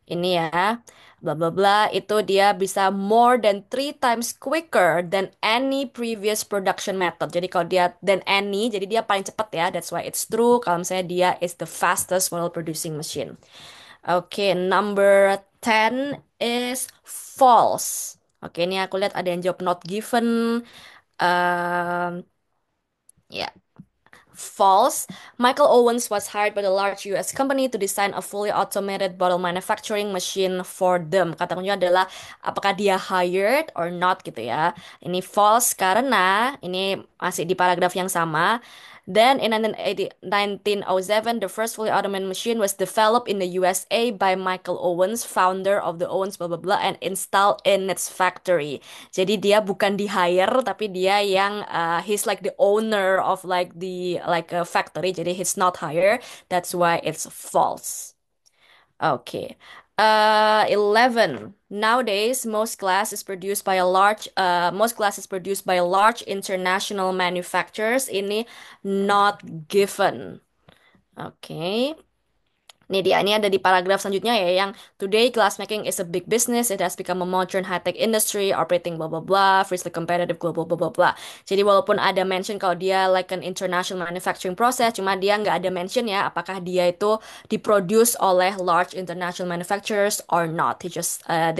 ini ya, bla bla bla, itu dia bisa more than three times quicker than any previous production method. Jadi kalau dia than any, jadi dia paling cepat ya. That's why it's true. Kalau misalnya dia is the fastest bottle producing machine. Oke, number 10 is false. Oke, ini aku lihat ada yang jawab not given. Um, ya, False. Michael Owens was hired by the large US company to design a fully automated bottle manufacturing machine for them. Kata kuncinya adalah apakah dia hired or not gitu ya. Ini false karena ini masih di paragraf yang sama. Then in 1907, the first fully automated machine was developed in the USA by Michael Owens, founder of the Owens blah blah blah, and installed in its factory. Jadi dia bukan di hire tapi dia yang he's like the owner of like the like a factory. Jadi he's not hire. That's why it's false. Okay. 11. Nowadays, most glass is produced by large international manufacturers. Ini not given. Oke. Ini dia, ini ada di paragraf selanjutnya ya, yang today glassmaking is a big business, it has become a modern high-tech industry, operating blah blah blah, fiercely competitive, global blah blah blah. Jadi walaupun ada mention kalau dia like an international manufacturing process, cuma dia nggak ada mention ya, apakah dia itu diproduce oleh large international manufacturers or not. They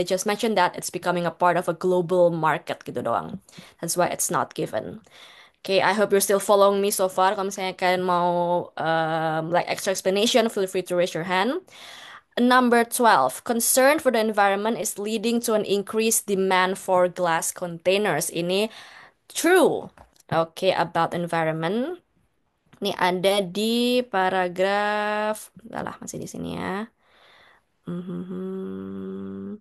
just mention that it's becoming a part of a global market gitu doang. That's why it's not given. Okay, I hope you're still following me so far. Kalau misalnya kalian mau like extra explanation, feel free to raise your hand. Number 12, concern for the environment is leading to an increased demand for glass containers. Ini true. Oke, about environment. Ini ada di paragraf, enggak lah, masih di sini ya. Mhm.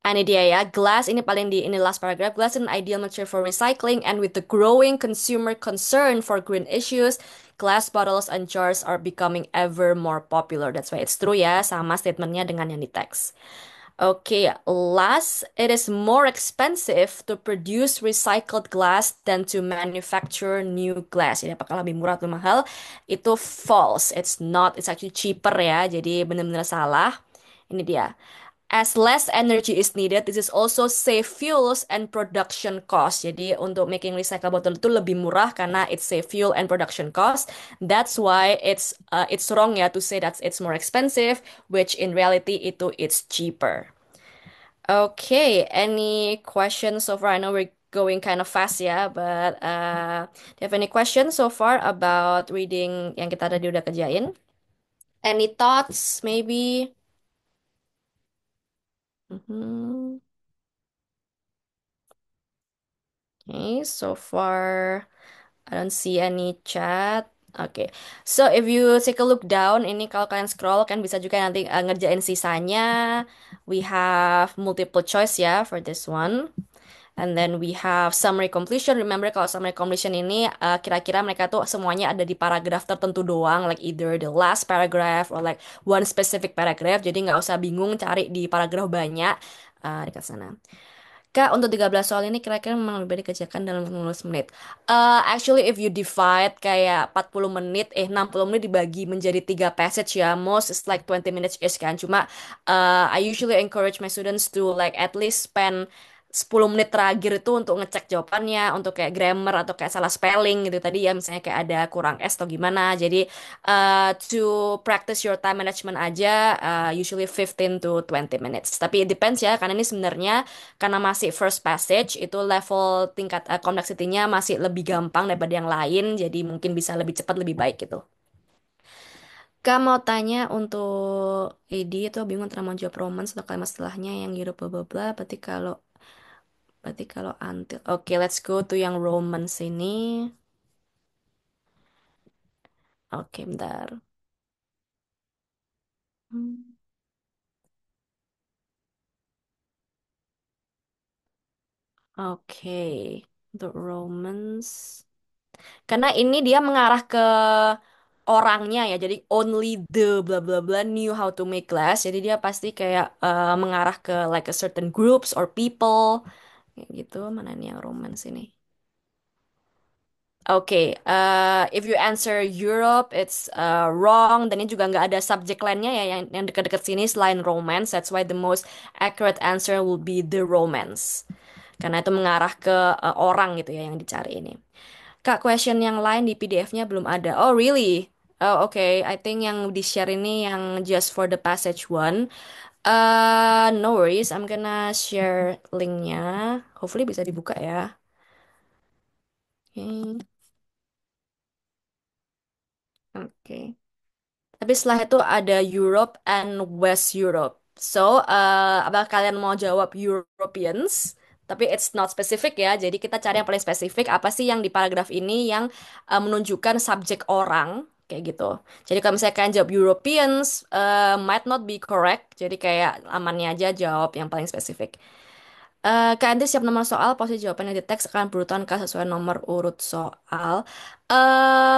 Ini dia ya, glass ini paling di ini last paragraph. Glass is an ideal material for recycling, and with the growing consumer concern for green issues, glass bottles and jars are becoming ever more popular. That's why it's true ya, sama statementnya dengan yang di teks. Okay, last, it is more expensive to produce recycled glass than to manufacture new glass. Jadi apakah lebih murah atau mahal? Itu false. It's not. It's actually cheaper ya. Jadi benar-benar salah. Ini dia. As less energy is needed, this is also save fuels and production cost. Jadi untuk making recycle bottle itu lebih murah karena it save fuel and production cost. That's why it's wrong ya to say that it's more expensive, which in reality it's cheaper. Okay, any questions so far? I know we're going kind of fast ya, but do you have any questions so far about reading yang kita tadi udah kerjain? Any thoughts maybe? Mhm. Okay, so far I don't see any chat. Oke, so if you take a look down, ini kalau kalian scroll kan bisa juga nanti ngerjain sisanya. We have multiple choice ya for this one. And then we have summary completion. Remember kalau summary completion ini kira-kira mereka tuh semuanya ada di paragraf tertentu doang, like either the last paragraph or like one specific paragraph. Jadi nggak usah bingung cari di paragraf banyak dekat sana. Kak, untuk 13 soal ini kira-kira memang lebih baik dikerjakan dalam 15 menit. Actually, if you divide kayak 40 menit, 60 menit dibagi menjadi 3 passage ya, most is like 20 minutes ish kan. Cuma, I usually encourage my students to like at least spend 10 menit terakhir itu untuk ngecek jawabannya, untuk kayak grammar atau kayak salah spelling gitu tadi ya, misalnya kayak ada kurang S atau gimana. Jadi, to practice your time management aja, usually 15 to 20 minutes. Tapi it depends ya, karena ini sebenarnya karena masih first passage itu level tingkat complexity-nya masih lebih gampang daripada yang lain, jadi mungkin bisa lebih cepat lebih baik gitu. Kak mau tanya untuk ID itu bingung antara mau jawab romance atau kalimat setelahnya yang Europe bla bla bla. Berarti kalau until. Oke, let's go to yang romance ini. Oke, bentar. Hmm, Oke, untuk romance. Karena ini dia mengarah ke orangnya ya. Jadi only the bla bla bla knew how to make glass. Jadi dia pasti kayak mengarah ke like a certain groups or people. Kayak gitu. Mana nih yang romance ini? Oke, if you answer Europe, it's wrong. Dan ini juga nggak ada subject lainnya ya yang dekat-dekat sini selain romance. That's why the most accurate answer will be the romance. Karena itu mengarah ke orang gitu ya yang dicari ini. Kak, question yang lain di PDF-nya belum ada. Oh, really? Oh, okay. I think yang di-share ini yang just for the passage one. No worries. I'm gonna share linknya. Hopefully bisa dibuka ya. Oke. Oke. Tapi setelah itu ada Europe and West Europe. So, apakah kalian mau jawab Europeans? Tapi it's not specific ya. Jadi kita cari yang paling spesifik. Apa sih yang di paragraf ini yang menunjukkan subjek orang? Kayak gitu. Jadi kalau misalnya kalian jawab Europeans, might not be correct. Jadi kayak amannya aja jawab yang paling spesifik. Kak Andri siap nomor soal, posisi jawabannya di teks akan berurutan ke sesuai nomor urut soal.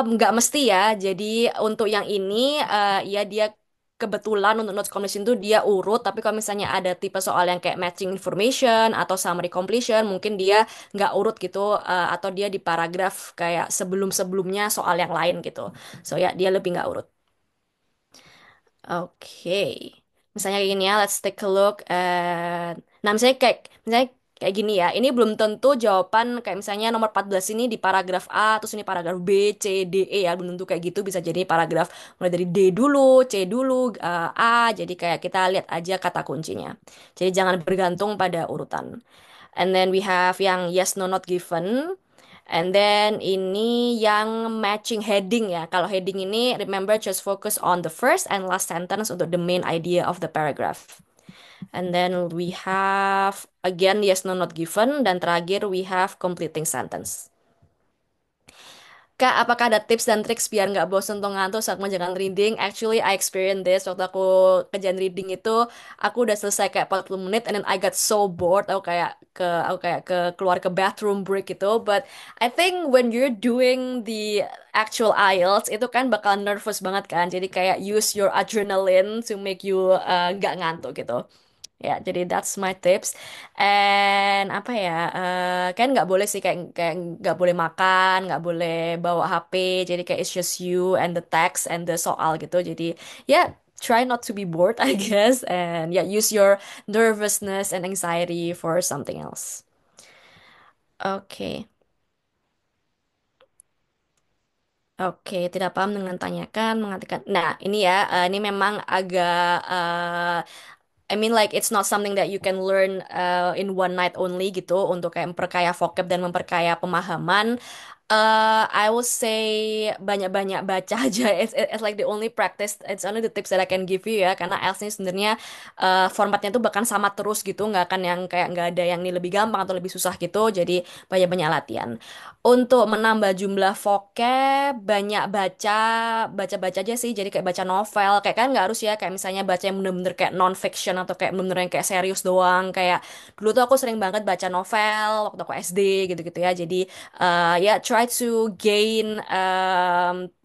Nggak mesti ya, jadi untuk yang ini, ya dia kebetulan untuk notes completion itu dia urut, tapi kalau misalnya ada tipe soal yang kayak matching information atau summary completion, mungkin dia nggak urut gitu, atau dia di paragraf kayak sebelum-sebelumnya soal yang lain gitu. So ya, dia lebih nggak urut. Oke. Misalnya kayak gini ya, let's take a look at... Nah, misalnya kayak gini ya. Ini belum tentu jawaban kayak misalnya nomor 14 ini di paragraf A, terus ini paragraf B, C, D, E ya. Belum tentu kayak gitu. Bisa jadi paragraf mulai dari D dulu, C dulu, A. Jadi kayak kita lihat aja kata kuncinya. Jadi jangan bergantung pada urutan. And then we have yang yes, no, not given. And then ini yang matching heading ya. Kalau heading ini, remember just focus on the first and last sentence untuk the main idea of the paragraph. And then we have again yes, no, not given. Dan terakhir we have completing sentence. Kak, apakah ada tips dan triks biar nggak bosan atau ngantuk saat mengerjakan reading? Actually, I experienced this waktu aku kerjaan reading itu, aku udah selesai kayak 40 menit and then I got so bored. Aku kayak ke keluar ke bathroom break gitu. But I think when you're doing the actual IELTS itu kan bakal nervous banget kan. Jadi kayak use your adrenaline to make you nggak ngantuk gitu. Ya, jadi that's my tips. And apa ya? Kan nggak boleh sih kayak nggak boleh makan, nggak boleh bawa HP. Jadi kayak it's just you and the text and the soal gitu. Jadi ya try not to be bored, I guess. And yeah, use your nervousness and anxiety for something else. Oke. Oke, tidak paham dengan tanyakan, mengatakan. Nah, ini ya, ini memang agak I mean like it's not something that you can learn in one night only gitu untuk kayak memperkaya vocab dan memperkaya pemahaman. I will say banyak-banyak baca aja. It's like the only practice. It's only the tips that I can give you ya. Karena IELTS ini sebenarnya formatnya tuh bahkan sama terus gitu. Nggak akan yang kayak nggak ada yang ini lebih gampang atau lebih susah gitu. Jadi banyak-banyak latihan. Untuk menambah jumlah vocab, banyak baca-baca aja sih. Jadi kayak baca novel. Kayak kan nggak harus ya. Kayak misalnya baca yang bener-bener kayak non-fiction atau kayak bener-bener yang kayak serius doang. Kayak dulu tuh aku sering banget baca novel waktu aku SD gitu-gitu ya. Jadi ya try to gain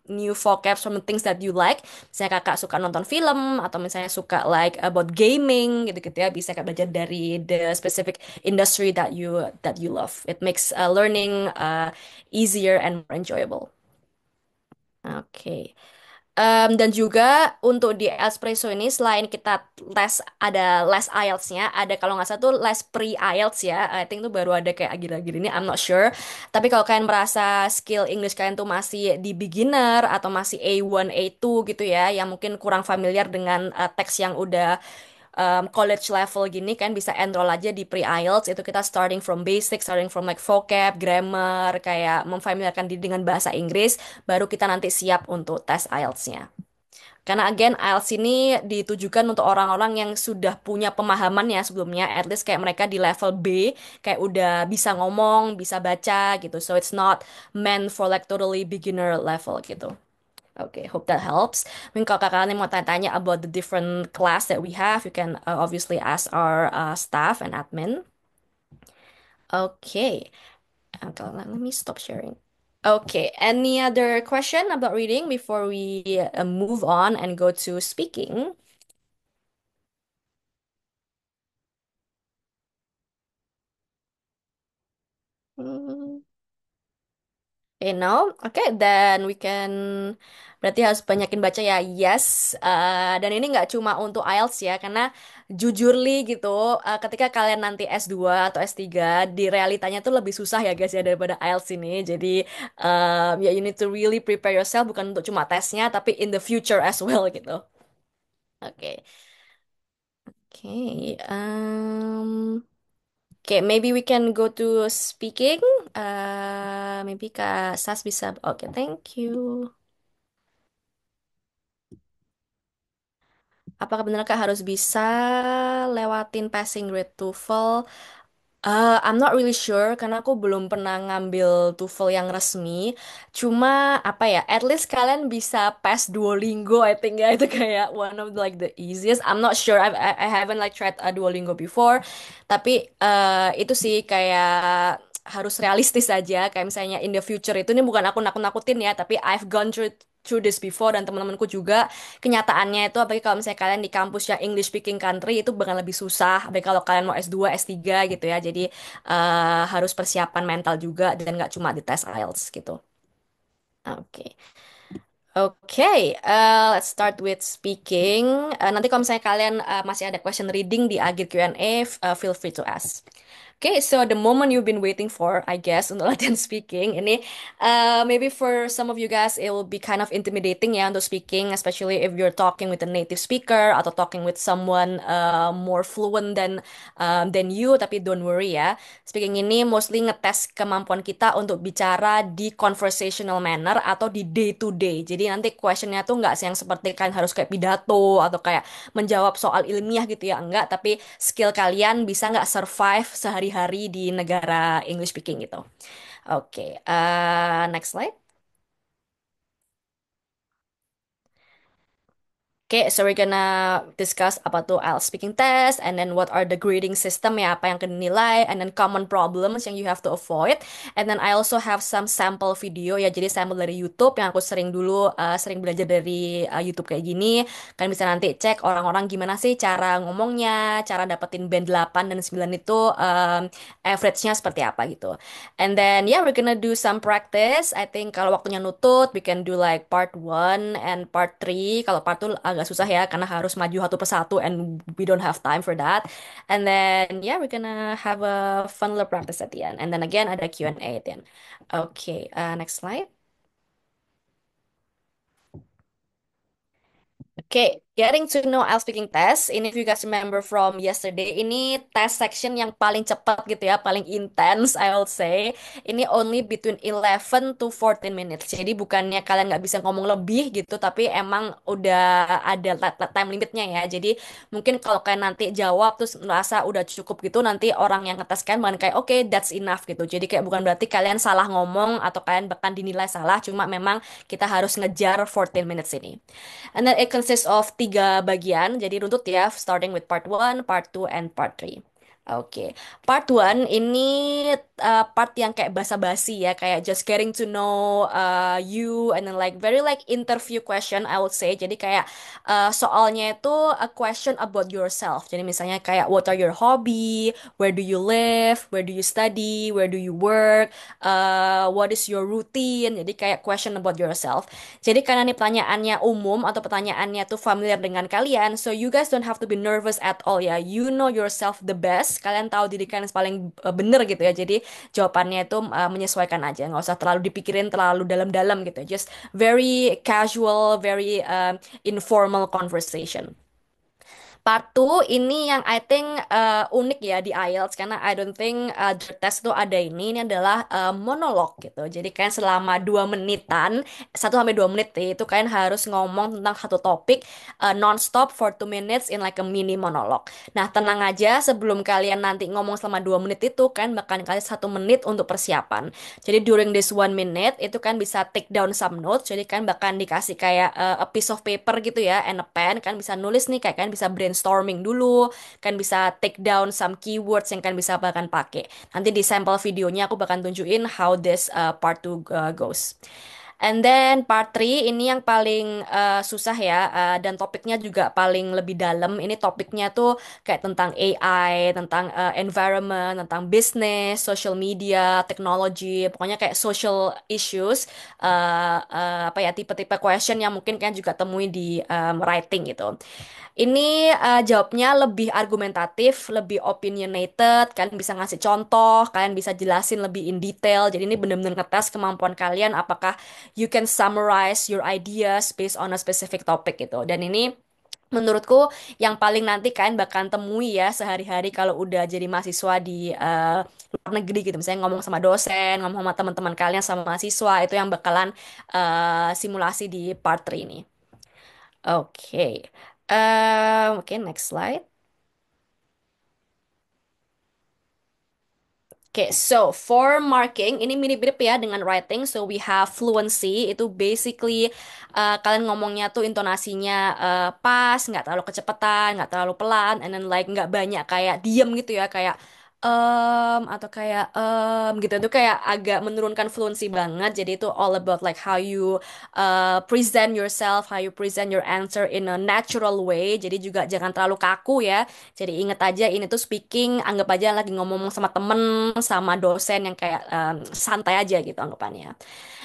new vocab from the things that you like. Misalnya kakak suka nonton film atau misalnya suka like about gaming gitu-gitu ya, bisa kakak belajar dari the specific industry that you love. It makes learning easier and more enjoyable. Oke. Dan juga untuk di Espresso ini selain kita les IELTS-nya, ada kalau nggak salah tuh les pre-IELTS ya. I think tuh baru ada kayak akhir-akhir ini, I'm not sure. Tapi kalau kalian merasa skill English kalian tuh masih di beginner atau masih A1, A2 gitu ya, yang mungkin kurang familiar dengan teks yang udah college level gini kan bisa enroll aja di pre-IELTS itu kita starting from basic, starting from like vocab, grammar, kayak memfamiliarkan diri dengan bahasa Inggris, baru kita nanti siap untuk tes IELTS-nya. Karena again IELTS ini ditujukan untuk orang-orang yang sudah punya pemahaman ya sebelumnya, at least kayak mereka di level B, kayak udah bisa ngomong, bisa baca gitu. So it's not meant for like totally beginner level gitu. Okay, hope that helps. Mungkin kalau kakak mau tanya-tanya about the different class that we have, you can obviously ask our staff and admin. Okay, let me stop sharing. Okay, any other question about reading before we move on and go to speaking? Hmm. Okay, no. Okay, then we can berarti harus banyakin baca ya. Yes. Dan ini nggak cuma untuk IELTS ya, karena jujurly gitu, ketika kalian nanti S2 atau S3, di realitanya tuh lebih susah ya guys ya daripada IELTS ini. Jadi ya you need to really prepare yourself bukan untuk cuma tesnya, tapi in the future as well gitu. Oke. Oke. Okay, maybe we can go to speaking. Maybe Kak Sas bisa. Okay, thank you. Apakah benar Kak harus bisa lewatin passing grade TOEFL? I'm not really sure karena aku belum pernah ngambil TOEFL yang resmi. Cuma apa ya? At least kalian bisa pass Duolingo. I think ya itu kayak one of like the easiest. I'm not sure. I haven't like tried a Duolingo before. Tapi itu sih kayak harus realistis aja. Kayak misalnya in the future itu ini bukan aku nakut-nakutin ya. Tapi I've gone through this before dan teman-temanku juga kenyataannya itu apalagi kalau misalnya kalian di kampus yang English speaking country itu bakal lebih susah apalagi kalau kalian mau S2, S3 gitu ya jadi harus persiapan mental juga dan nggak cuma di tes IELTS gitu. Oke. Oke, let's start with speaking. Nanti kalau misalnya kalian masih ada question reading di akhir Q&A, feel free to ask. Okay, so the moment you've been waiting for, I guess, untuk latihan speaking ini, maybe for some of you guys it will be kind of intimidating ya untuk speaking, especially if you're talking with a native speaker atau talking with someone more fluent than you. Tapi don't worry ya, speaking ini mostly ngetes kemampuan kita untuk bicara di conversational manner atau di day to day. Jadi nanti questionnya tuh nggak yang seperti kan harus kayak pidato atau kayak menjawab soal ilmiah gitu ya, enggak. Tapi skill kalian bisa nggak survive sehari-hari di negara English speaking gitu. Oke, next slide. Okay, so we're gonna discuss apa tuh IELTS speaking test, and then what are the grading system ya, apa yang kena nilai, and then common problems yang you have to avoid, and then I also have some sample video ya, jadi sampel dari YouTube yang aku sering belajar dari YouTube kayak gini, kan bisa nanti cek orang-orang gimana sih cara ngomongnya, cara dapetin band 8 dan 9 itu average-nya seperti apa gitu. And then yeah, we're gonna do some practice. I think kalau waktunya nutut, we can do like part 1 and part 3. Kalau part 2 agak susah ya, karena harus maju satu persatu and we don't have time for that. And then yeah, we're gonna have a fun little practice at the end. And then again, ada Q&A at the end. Okay, next slide. Okay, getting to know IELTS speaking test. Ini if you guys remember from yesterday, ini test section yang paling cepat gitu ya, paling intense I will say. Ini only between 11 to 14 minutes. Jadi bukannya kalian nggak bisa ngomong lebih gitu, tapi emang udah ada time limitnya ya. Jadi mungkin kalau kalian nanti jawab terus merasa udah cukup gitu, nanti orang yang ngetes kalian bahkan kayak oke, that's enough gitu. Jadi kayak bukan berarti kalian salah ngomong atau kalian bahkan dinilai salah, cuma memang kita harus ngejar 14 minutes ini. And then it consists of tiga bagian, jadi runtut ya, starting with part 1, part 2, and part 3. Oke, part 1 ini part yang kayak basa-basi ya, kayak just getting to know you and then like very like interview question I would say. Jadi kayak soalnya itu a question about yourself. Jadi misalnya kayak what are your hobby, where do you live, where do you study, where do you work, what is your routine. Jadi kayak question about yourself. Jadi karena ini pertanyaannya umum atau pertanyaannya tuh familiar dengan kalian, so you guys don't have to be nervous at all ya. You know yourself the best. Kalian tahu diri kalian paling bener gitu ya. Jadi jawabannya itu menyesuaikan aja. Nggak usah terlalu dipikirin terlalu dalam-dalam gitu. Just very casual, very informal conversation. Part 2 ini yang I think unik ya di IELTS karena I don't think the test itu ada ini. Ini adalah monolog gitu. Jadi kan selama 2 menitan, 1 sampai 2 menit itu kalian harus ngomong tentang satu topik non-stop for 2 minutes in like a mini monolog. Nah tenang aja sebelum kalian nanti ngomong selama 2 menit itu kan bakal kalian 1 menit untuk persiapan. Jadi during this 1 minute itu kan bisa take down some notes. Jadi kan bakal dikasih kayak a piece of paper gitu ya and a pen kan bisa nulis nih kayak kan bisa brainstorming dulu kan bisa take down some keywords yang kan bisa bahkan pakai. Nanti di sampel videonya aku bakal tunjukin how this part 2 goes. And then part 3 ini yang paling susah ya dan topiknya juga paling lebih dalam. Ini topiknya tuh kayak tentang AI, tentang environment, tentang business, social media, technology, pokoknya kayak social issues apa ya tipe-tipe question yang mungkin kan juga temui di writing gitu. Ini jawabnya lebih argumentatif, lebih opinionated, kalian bisa ngasih contoh, kalian bisa jelasin lebih in detail. Jadi ini benar-benar ngetes kemampuan kalian apakah you can summarize your ideas based on a specific topic gitu. Dan ini menurutku yang paling nanti kalian bakalan temui ya sehari-hari kalau udah jadi mahasiswa di luar negeri gitu. Misalnya ngomong sama dosen, ngomong sama teman-teman kalian sama mahasiswa itu yang bakalan simulasi di part 3 ini. Oke. Oke, next slide. Oke, so for marking ini mirip-mirip ya dengan writing. So we have fluency itu basically kalian ngomongnya tuh intonasinya pas, nggak terlalu kecepatan, nggak terlalu pelan, and then like nggak banyak kayak diem gitu ya, kayak atau kayak gitu itu kayak agak menurunkan fluency banget. Jadi itu all about like how you present yourself, how you present your answer in a natural way. Jadi juga jangan terlalu kaku ya. Jadi inget aja ini tuh speaking, anggap aja lagi ngomong sama temen, sama dosen yang kayak santai aja gitu anggapannya.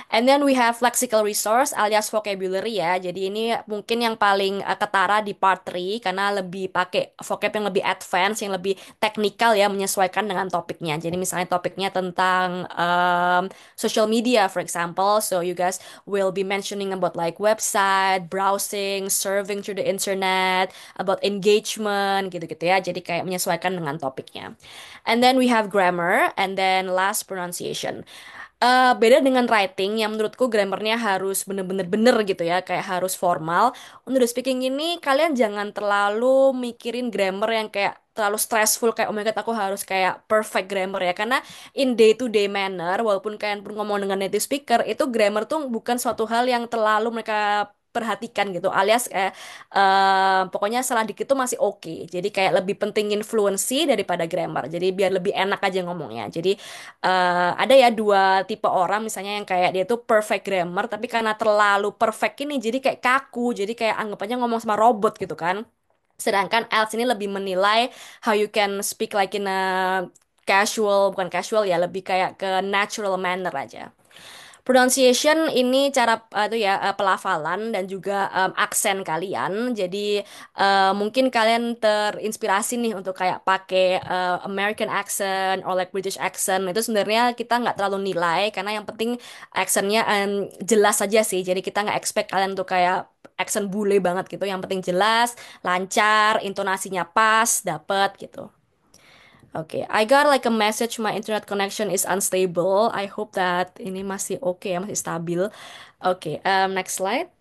And then we have lexical resource alias vocabulary ya. Jadi ini mungkin yang paling ketara di part 3 karena lebih pakai vocab yang lebih advance, yang lebih teknikal ya menyesuaikan dengan topiknya. Jadi misalnya topiknya tentang social media for example. So you guys will be mentioning about like website, browsing, surfing through the internet, about engagement gitu-gitu ya. Jadi kayak menyesuaikan dengan topiknya. And then we have grammar and then last pronunciation. Beda dengan writing yang menurutku grammarnya harus bener-bener bener gitu ya, kayak harus formal. Untuk the speaking ini kalian jangan terlalu mikirin grammar yang kayak terlalu stressful kayak oh my god aku harus kayak perfect grammar ya karena in day to day manner walaupun kalian pun ngomong dengan native speaker itu grammar tuh bukan suatu hal yang terlalu mereka perhatikan gitu alias pokoknya salah dikit tuh masih oke jadi kayak lebih pentingin fluency daripada grammar jadi biar lebih enak aja ngomongnya jadi ada ya 2 tipe orang misalnya yang kayak dia tuh perfect grammar tapi karena terlalu perfect ini jadi kayak kaku jadi kayak anggapannya ngomong sama robot gitu kan. Sedangkan IELTS ini lebih menilai how you can speak like in a casual, bukan casual ya, lebih kayak ke natural manner aja. Pronunciation ini cara itu ya pelafalan dan juga aksen kalian. Jadi mungkin kalian terinspirasi nih untuk kayak pakai American accent or like British accent. Itu sebenarnya kita nggak terlalu nilai karena yang penting aksennya jelas saja sih. Jadi kita nggak expect kalian tuh kayak accent bule banget gitu. Yang penting jelas, lancar, intonasinya pas, dapet gitu. Oke, I got like a message my internet connection is unstable. I hope that ini masih oke ya, masih stabil. Oke, next slide.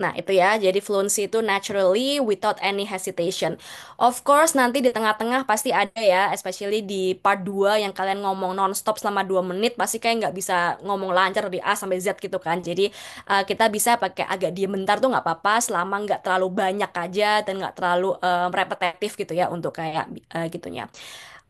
Nah, itu ya. Jadi fluency itu naturally without any hesitation. Of course, nanti di tengah-tengah pasti ada ya, especially di part 2 yang kalian ngomong non-stop selama 2 menit, pasti kayak nggak bisa ngomong lancar dari A sampai Z gitu kan. Jadi kita bisa pakai agak diem bentar tuh nggak apa-apa, selama nggak terlalu banyak aja dan nggak terlalu repetitif gitu ya untuk kayak gitunya.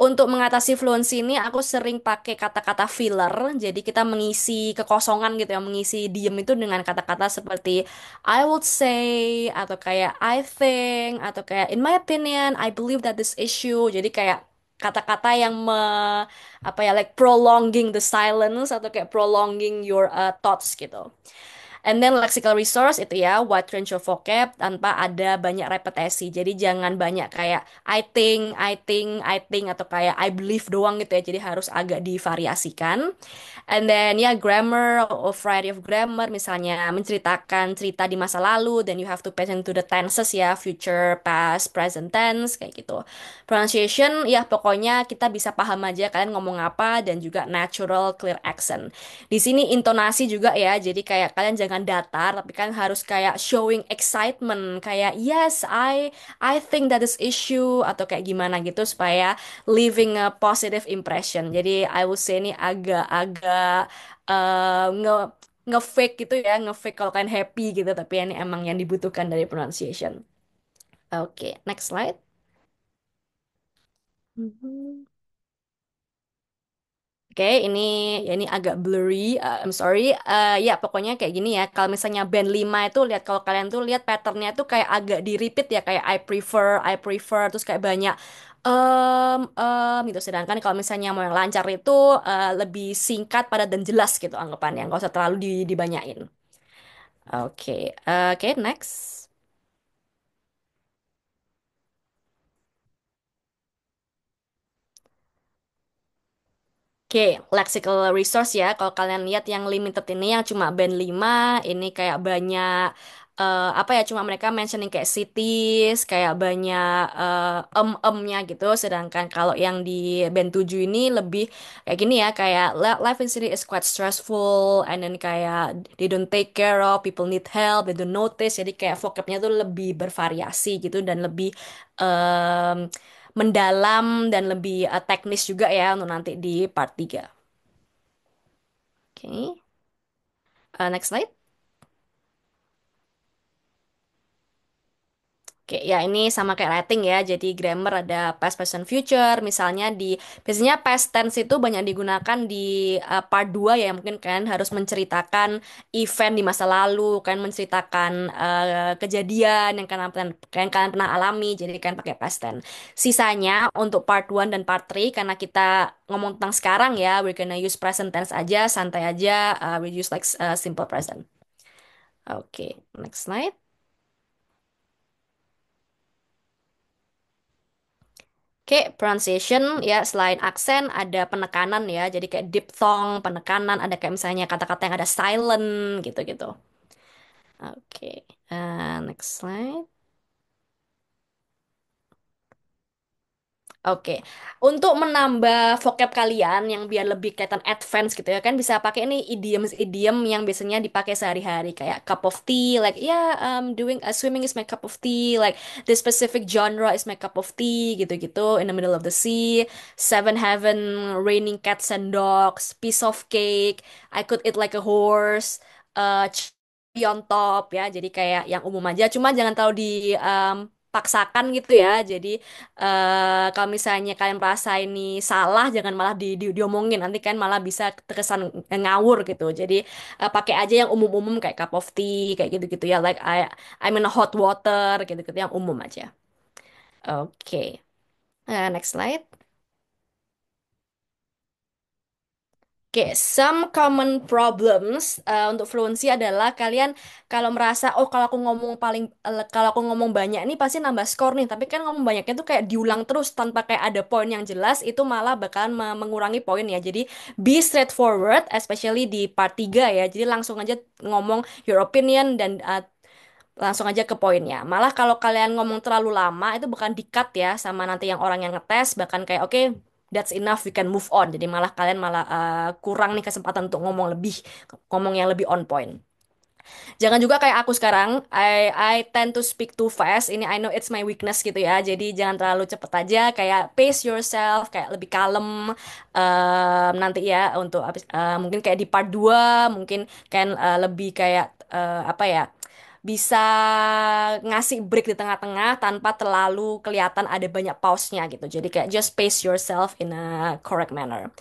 Untuk mengatasi fluency ini aku sering pakai kata-kata filler. Jadi kita mengisi kekosongan gitu ya, mengisi diem itu dengan kata-kata seperti I would say atau kayak I think atau kayak in my opinion I believe that this issue. Jadi kayak kata-kata yang apa ya like prolonging the silence atau kayak prolonging your thoughts gitu. And then lexical resource itu ya wide range of vocab tanpa ada banyak repetisi. Jadi jangan banyak kayak I think atau kayak I believe doang gitu ya. Jadi harus agak divariasikan. And then ya grammar or variety of grammar misalnya menceritakan cerita di masa lalu, then you have to pay attention to the tenses ya, future, past, present tense kayak gitu. Pronunciation ya pokoknya kita bisa paham aja kalian ngomong apa dan juga natural clear accent. Di sini intonasi juga ya, jadi kayak kalian jangan datar tapi kan harus kayak showing excitement kayak yes, I think that is issue atau kayak gimana gitu supaya leaving a positive impression. Jadi I would say ini agak-agak nge-fake gitu ya, nge-fake kalau kalian happy gitu, tapi ini emang yang dibutuhkan dari pronunciation. Oke, next slide. Mhm. Oke, ini agak blurry. I'm sorry. Ya, pokoknya kayak gini ya. Kalau misalnya band 5 itu lihat kalau kalian tuh lihat patternnya tuh kayak agak di repeat ya, kayak I prefer, terus kayak banyak gitu. Sedangkan kalau misalnya mau yang lancar itu lebih singkat, padat dan jelas gitu anggapannya. Nggak usah terlalu dibanyain. Oke, next. Oke, lexical resource ya. Kalau kalian lihat yang limited ini yang cuma band 5 ini kayak banyak apa ya, cuma mereka mentioning kayak cities, kayak banyak nya gitu. Sedangkan kalau yang di band 7 ini lebih kayak gini ya, kayak life in city is quite stressful and then kayak they don't take care of, people need help, they don't notice. Jadi kayak vocabnya tuh lebih bervariasi gitu dan lebih mendalam dan lebih teknis juga ya untuk nanti di part 3. Oke, next slide. Oke, ya ini sama kayak writing ya. Jadi grammar ada past, present, future. Misalnya biasanya past tense itu banyak digunakan di part 2 ya. Mungkin kan harus menceritakan event di masa lalu, kan menceritakan kejadian yang kalian pernah alami. Jadi kan pakai past tense. Sisanya untuk part 1 dan part 3 karena kita ngomong tentang sekarang ya, we're gonna use present tense aja, santai aja. We use like simple present. Oke, next slide. Oke, pronunciation ya selain aksen ada penekanan ya. Jadi kayak diphthong, penekanan, ada kayak misalnya kata-kata yang ada silent gitu-gitu. Oke, next slide. Oke, untuk menambah vocab kalian yang biar lebih kelihatan advance gitu ya kan bisa pakai nih idiom-idiom yang biasanya dipakai sehari-hari kayak cup of tea, like yeah, doing swimming is my cup of tea, like this specific genre is my cup of tea gitu-gitu, in the middle of the sea, seven heaven, raining cats and dogs, piece of cake, I could eat like a horse, cherry on top ya, jadi kayak yang umum aja, cuma jangan terlalu paksakan gitu ya. Jadi kalau misalnya kalian merasa ini salah, jangan malah diomongin. Nanti kan malah bisa terkesan ngawur gitu. Jadi pakai aja yang umum-umum kayak cup of tea, kayak gitu-gitu ya. Like I'm in a hot water, gitu-gitu yang umum aja. Oke. Next slide. Oke, some common problems untuk fluency adalah kalian kalau merasa oh kalau aku ngomong banyak ini pasti nambah skor nih, tapi kan ngomong banyaknya tuh kayak diulang terus tanpa kayak ada poin yang jelas itu malah bakalan mengurangi poin ya. Jadi be straightforward especially di part 3 ya. Jadi langsung aja ngomong your opinion dan langsung aja ke poinnya. Malah kalau kalian ngomong terlalu lama itu bukan di-cut ya sama nanti yang orang yang ngetes bahkan kayak oke, that's enough, we can move on. Jadi malah kalian malah kurang nih kesempatan untuk ngomong yang lebih on point. Jangan juga kayak aku sekarang, I tend to speak too fast. Ini I know it's my weakness gitu ya. Jadi jangan terlalu cepet aja, kayak pace yourself, kayak lebih kalem. Nanti ya untuk mungkin kayak di part 2 mungkin kan lebih kayak apa ya? Bisa ngasih break di tengah-tengah tanpa terlalu kelihatan ada banyak pause-nya gitu. Jadi kayak just pace yourself in a correct manner.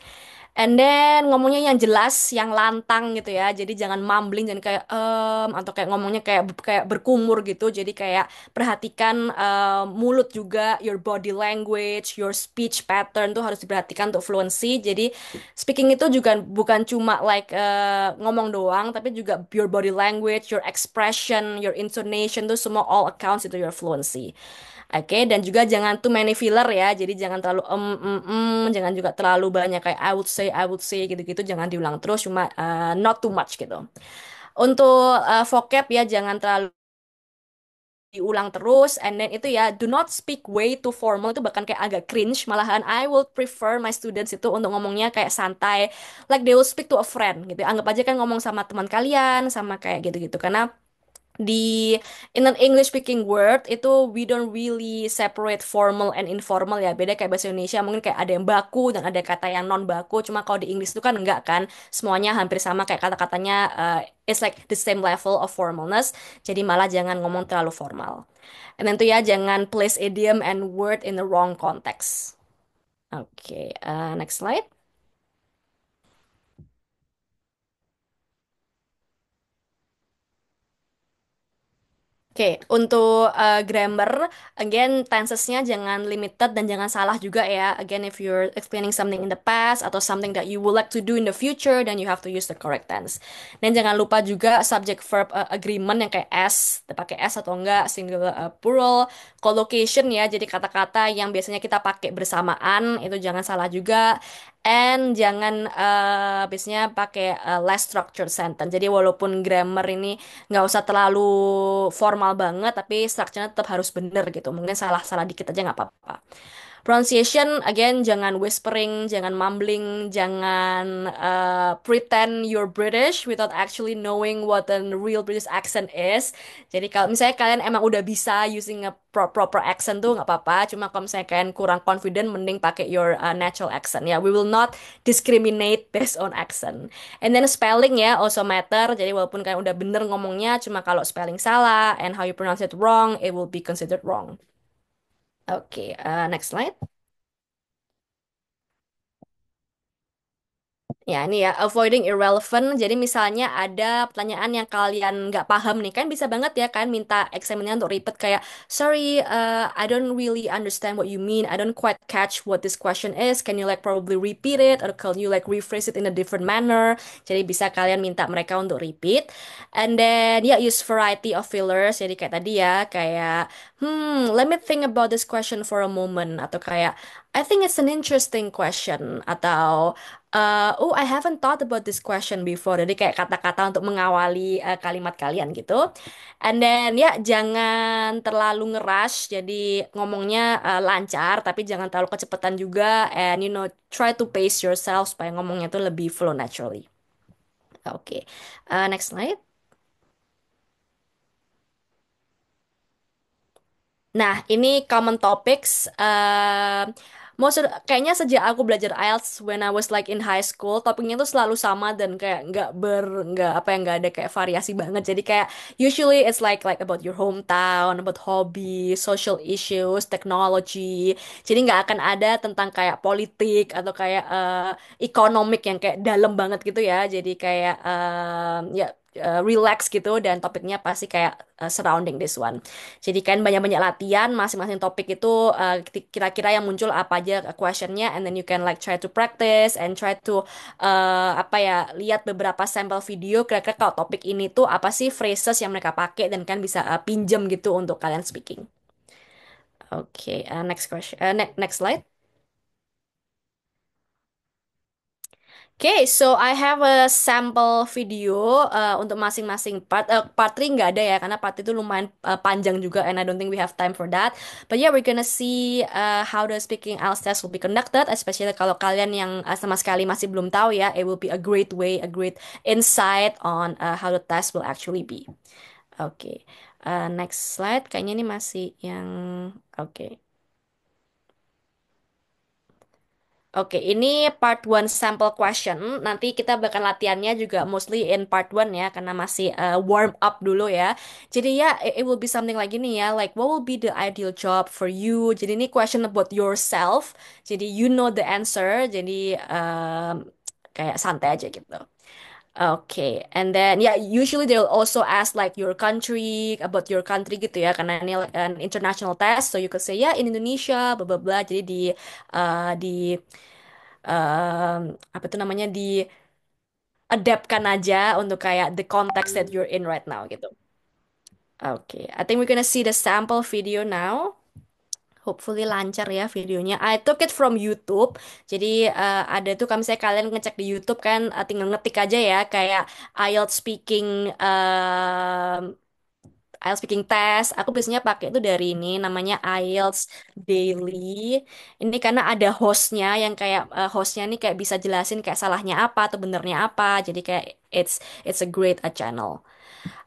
And then ngomongnya yang jelas, yang lantang gitu ya. Jadi jangan mumbling, jangan kayak atau kayak ngomongnya kayak berkumur gitu. Jadi kayak perhatikan mulut juga, your body language, your speech pattern tuh harus diperhatikan untuk fluency. Jadi speaking itu juga bukan cuma like ngomong doang, tapi juga your body language, your expression, your intonation tuh semua all accounts itu your fluency. Oke, dan juga jangan too many filler ya. Jadi jangan terlalu jangan juga terlalu banyak kayak I would say gitu-gitu. Jangan diulang terus, cuma not too much gitu. Untuk vocab ya jangan terlalu diulang terus, and then itu ya do not speak way too formal, itu bahkan kayak agak cringe. Malahan I would prefer my students itu untuk ngomongnya kayak santai, like they will speak to a friend gitu. Anggap aja kan ngomong sama teman kalian, sama kayak gitu-gitu. Karena di in an English speaking world itu we don't really separate formal and informal ya. Beda kayak bahasa Indonesia mungkin kayak ada yang baku dan ada kata yang non baku. Cuma kalau di English itu kan enggak kan. Semuanya hampir sama kayak kata-katanya it's like the same level of formalness. Jadi malah jangan ngomong terlalu formal. And then tuh ya jangan place idiom and word in the wrong context. Oke, next slide. Oke, untuk grammar, again, tensesnya jangan limited dan jangan salah juga ya. Again, if you're explaining something in the past atau something that you would like to do in the future, then you have to use the correct tense. Dan jangan lupa juga subject verb agreement yang kayak s, pakai s atau enggak, singular plural, collocation ya, jadi kata-kata yang biasanya kita pakai bersamaan, itu jangan salah juga. And jangan biasanya pakai less structured sentence. Jadi walaupun grammar ini nggak usah terlalu formal banget tapi strukturnya tetap harus bener gitu, mungkin salah-salah dikit aja nggak apa-apa. Pronunciation again jangan whispering, jangan mumbling, jangan pretend you're British without actually knowing what the real British accent is. Jadi kalau misalnya kalian emang udah bisa using a proper accent tuh nggak apa-apa. Cuma kalau misalnya kalian kurang confident, mending pakai your natural accent. Ya, we will not discriminate based on accent. And then spelling ya also matter. Jadi walaupun kalian udah bener ngomongnya, cuma kalau spelling salah and how you pronounce it wrong, it will be considered wrong. Oke, next slide. Ya, ini ya, avoiding irrelevant. Jadi misalnya ada pertanyaan yang kalian nggak paham nih, kan bisa banget ya kan minta examinernya untuk repeat kayak, sorry, I don't really understand what you mean. I don't quite catch what this question is. Can you like probably repeat it? Or can you like rephrase it in a different manner? Jadi bisa kalian minta mereka untuk repeat. And then ya, use variety of fillers. Jadi kayak tadi ya, kayak, let me think about this question for a moment. Atau kayak, I think it's an interesting question. Atau oh, I haven't thought about this question before. Jadi kayak kata-kata untuk mengawali kalimat kalian gitu. And then ya jangan terlalu ngerush. Jadi ngomongnya lancar, tapi jangan terlalu kecepatan juga. And you know, try to pace yourself supaya ngomongnya tuh lebih flow naturally. Oke, next slide. Nah, ini common topics. Kayaknya sejak aku belajar IELTS when I was like in high school, topiknya tuh selalu sama dan kayak nggak apa yang nggak ada kayak variasi banget. Jadi kayak usually it's like about your hometown, about hobby, social issues, technology. Jadi nggak akan ada tentang kayak politik atau kayak economic yang kayak dalam banget gitu ya. Jadi kayak ya relax gitu dan topiknya pasti kayak surrounding this one. Jadi kan banyak-banyak latihan masing-masing topik itu kira-kira yang muncul apa aja questionnya, and then you can like try to practice and try to apa ya, lihat beberapa sampel video kira-kira kalau topik ini tuh apa sih phrases yang mereka pakai dan kan bisa pinjam gitu untuk kalian speaking. Oke, next question, next slide. Okay, so I have a sample video untuk masing-masing part. Part 3 nggak ada ya, karena part itu lumayan panjang juga, and I don't think we have time for that. But yeah, we're gonna see how the speaking IELTS test will be conducted, especially kalau kalian yang sama sekali masih belum tahu ya, it will be a great way, a great insight on how the test will actually be. Oke, next slide. Kayaknya ini masih yang oke. Oke, ini part one sample question. Nanti kita bakal latihannya juga mostly in part one ya, karena masih warm up dulu ya. Jadi ya, it will be something like gini ya, like what will be the ideal job for you? Jadi ini question about yourself. Jadi you know the answer. Jadi kayak santai aja gitu. Okay, and then yeah, usually they'll also ask like your country, about your country gitu ya, karena ini like an international test, so you could say ya in Indonesia, bla bla bla. Jadi di apa tuh namanya, di adaptkan aja untuk kayak the context that you're in right now gitu. Okay, I think we're gonna see the sample video now. Hopefully lancar ya videonya. I took it from YouTube. Jadi ada tuh kalau misalnya kalian ngecek di YouTube kan, tinggal ngetik aja ya kayak IELTS speaking IELTS speaking test. Aku biasanya pakai itu dari ini namanya IELTS Daily. Ini karena ada hostnya yang kayak hostnya nih kayak bisa jelasin kayak salahnya apa atau benernya apa. Jadi kayak it's a great channel.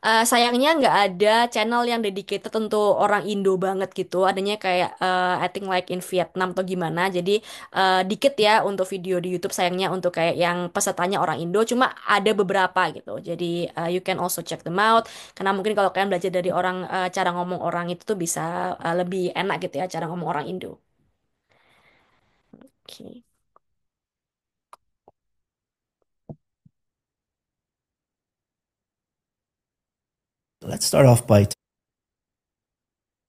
Sayangnya nggak ada channel yang dedicated untuk orang Indo banget gitu. Adanya kayak I think like in Vietnam atau gimana. Jadi dikit ya untuk video di YouTube. Sayangnya untuk kayak yang pesertanya orang Indo. Cuma ada beberapa gitu. Jadi you can also check them out. Karena mungkin kalau kalian belajar dari orang cara ngomong orang itu tuh bisa lebih enak gitu ya cara ngomong orang Indo. Oke. Let's start off by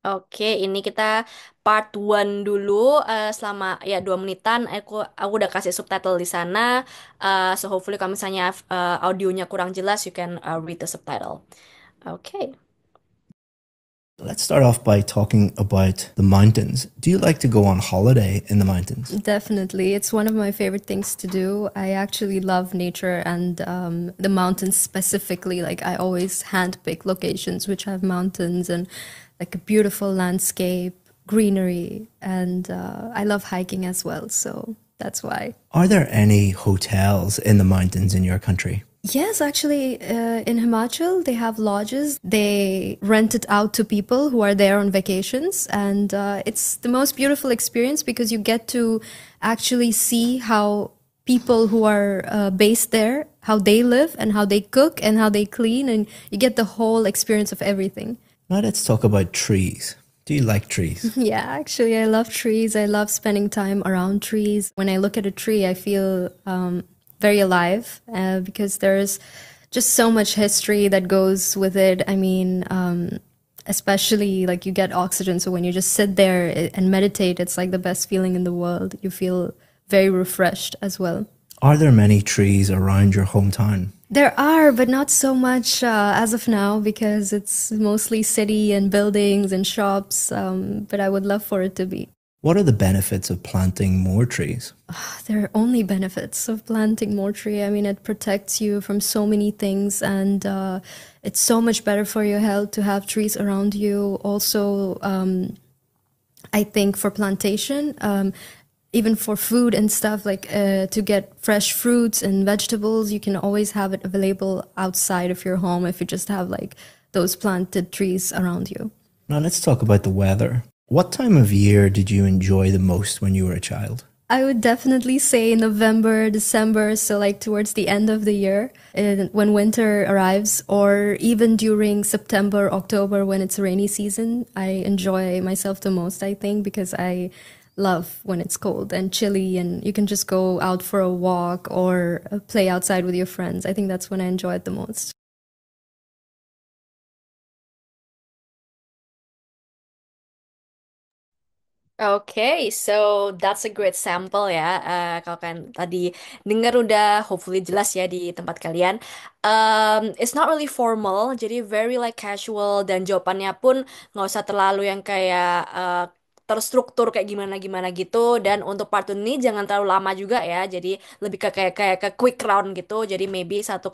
Oke, ini kita part one dulu selama ya 2 menitan. Aku udah kasih subtitle di sana. So hopefully kalau misalnya audionya kurang jelas, you can read the subtitle. Oke. let's start off by talking about the mountains. Do you like to go on holiday in the mountains? Definitely. It's one of my favorite things to do. I actually love nature and the mountains specifically. Like, I always handpick locations which have mountains and like a beautiful landscape, greenery, and I love hiking as well. So that's why. Are there any hotels in the mountains in your country? Yes, actually, in Himachal, they have lodges. They rent it out to people who are there on vacations. And it's the most beautiful experience because you get to actually see how people who are based there, how they live and how they cook and how they clean. And you get the whole experience of everything. Now let's talk about trees. Do you like trees? Yeah, actually, I love trees. I love spending time around trees. When I look at a tree, I feel very alive because there's just so much history that goes with it. I mean, especially like you get oxygen. So when you just sit there and meditate, it's like the best feeling in the world. You feel very refreshed as well. Are there many trees around your hometown? There are, but not so much as of now because it's mostly city and buildings and shops. But I would love for it to be. What are the benefits of planting more trees? There are only benefits of planting more tree. I mean, it protects you from so many things, and it's so much better for your health to have trees around you. Also, I think for plantation, even for food and stuff, like to get fresh fruits and vegetables, you can always have it available outside of your home if you just have like those planted trees around you. Now let's talk about the weather. What time of year did you enjoy the most when you were a child? I would definitely say November, December, so like towards the end of the year, when winter arrives, or even during September, October when it's rainy season. I enjoy myself the most, I think, because I love when it's cold and chilly and you can just go out for a walk or play outside with your friends. I think that's when I enjoy it the most. Okay, so that's a great sample ya. Kalau kan tadi dengar udah hopefully jelas ya di tempat kalian. It's not really formal, jadi very like casual dan jawabannya pun nggak usah terlalu yang kayak terstruktur kayak gimana gimana gitu. Dan untuk part ini jangan terlalu lama juga ya. Jadi lebih ke kayak ke quick round gitu. Jadi maybe satu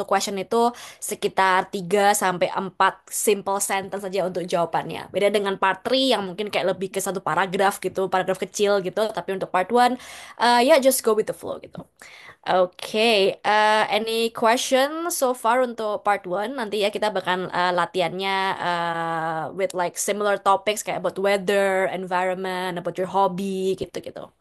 question itu sekitar 3 sampai 4 simple sentence saja untuk jawabannya. Beda dengan part 3 yang mungkin kayak lebih ke satu paragraf gitu, paragraf kecil gitu. Tapi untuk part 1, ya just go with the flow gitu. Oke, any question so far untuk part 1? Nanti ya kita bakal latihannya with like similar topics kayak about weather, environment, about your hobby gitu-gitu.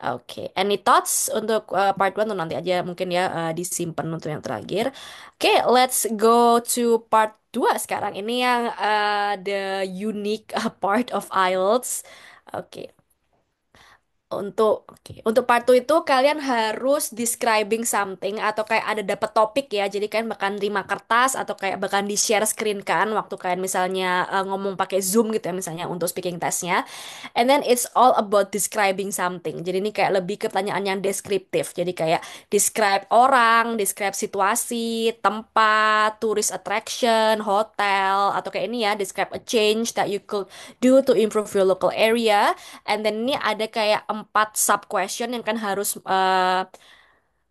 Oke, any thoughts untuk part 1 tuh nanti aja mungkin ya disimpan untuk yang terakhir. Oke, let's go to part 2 sekarang. Ini yang the unique part of IELTS. Oke. Untuk part 2 itu kalian harus describing something atau kayak ada dapat topik ya. Jadi kalian bakal terima kertas atau kayak bakal di-share screen kan waktu kalian misalnya ngomong pakai Zoom gitu ya misalnya untuk speaking testnya. And then it's all about describing something. Jadi ini kayak lebih ke pertanyaan yang deskriptif. Jadi kayak describe orang, describe situasi, tempat, tourist attraction, hotel, atau kayak ini ya, describe a change that you could do to improve your local area. And then ini ada kayak 4 sub question yang kan harus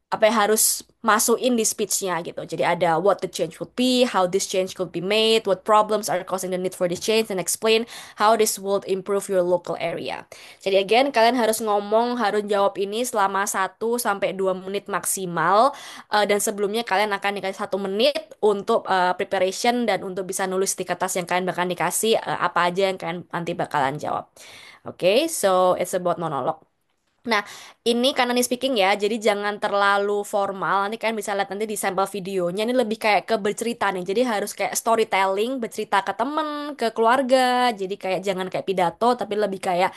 apa ya harus masukin di speech-nya gitu. Jadi ada what the change would be, how this change could be made, what problems are causing the need for this change, and explain how this would improve your local area. Jadi again, kalian harus ngomong, harus jawab ini selama 1 sampai 2 menit maksimal. Dan sebelumnya kalian akan dikasih 1 menit untuk preparation dan untuk bisa nulis di kertas yang kalian bakal dikasih apa aja yang kalian nanti bakalan jawab. Oke, so it's about monologue. Nah, ini karena nih speaking ya, jadi jangan terlalu formal. Nanti kan bisa lihat nanti di sampel videonya. Ini lebih kayak ke bercerita nih. Jadi harus kayak storytelling, bercerita ke temen, ke keluarga. Jadi kayak jangan kayak pidato, tapi lebih kayak,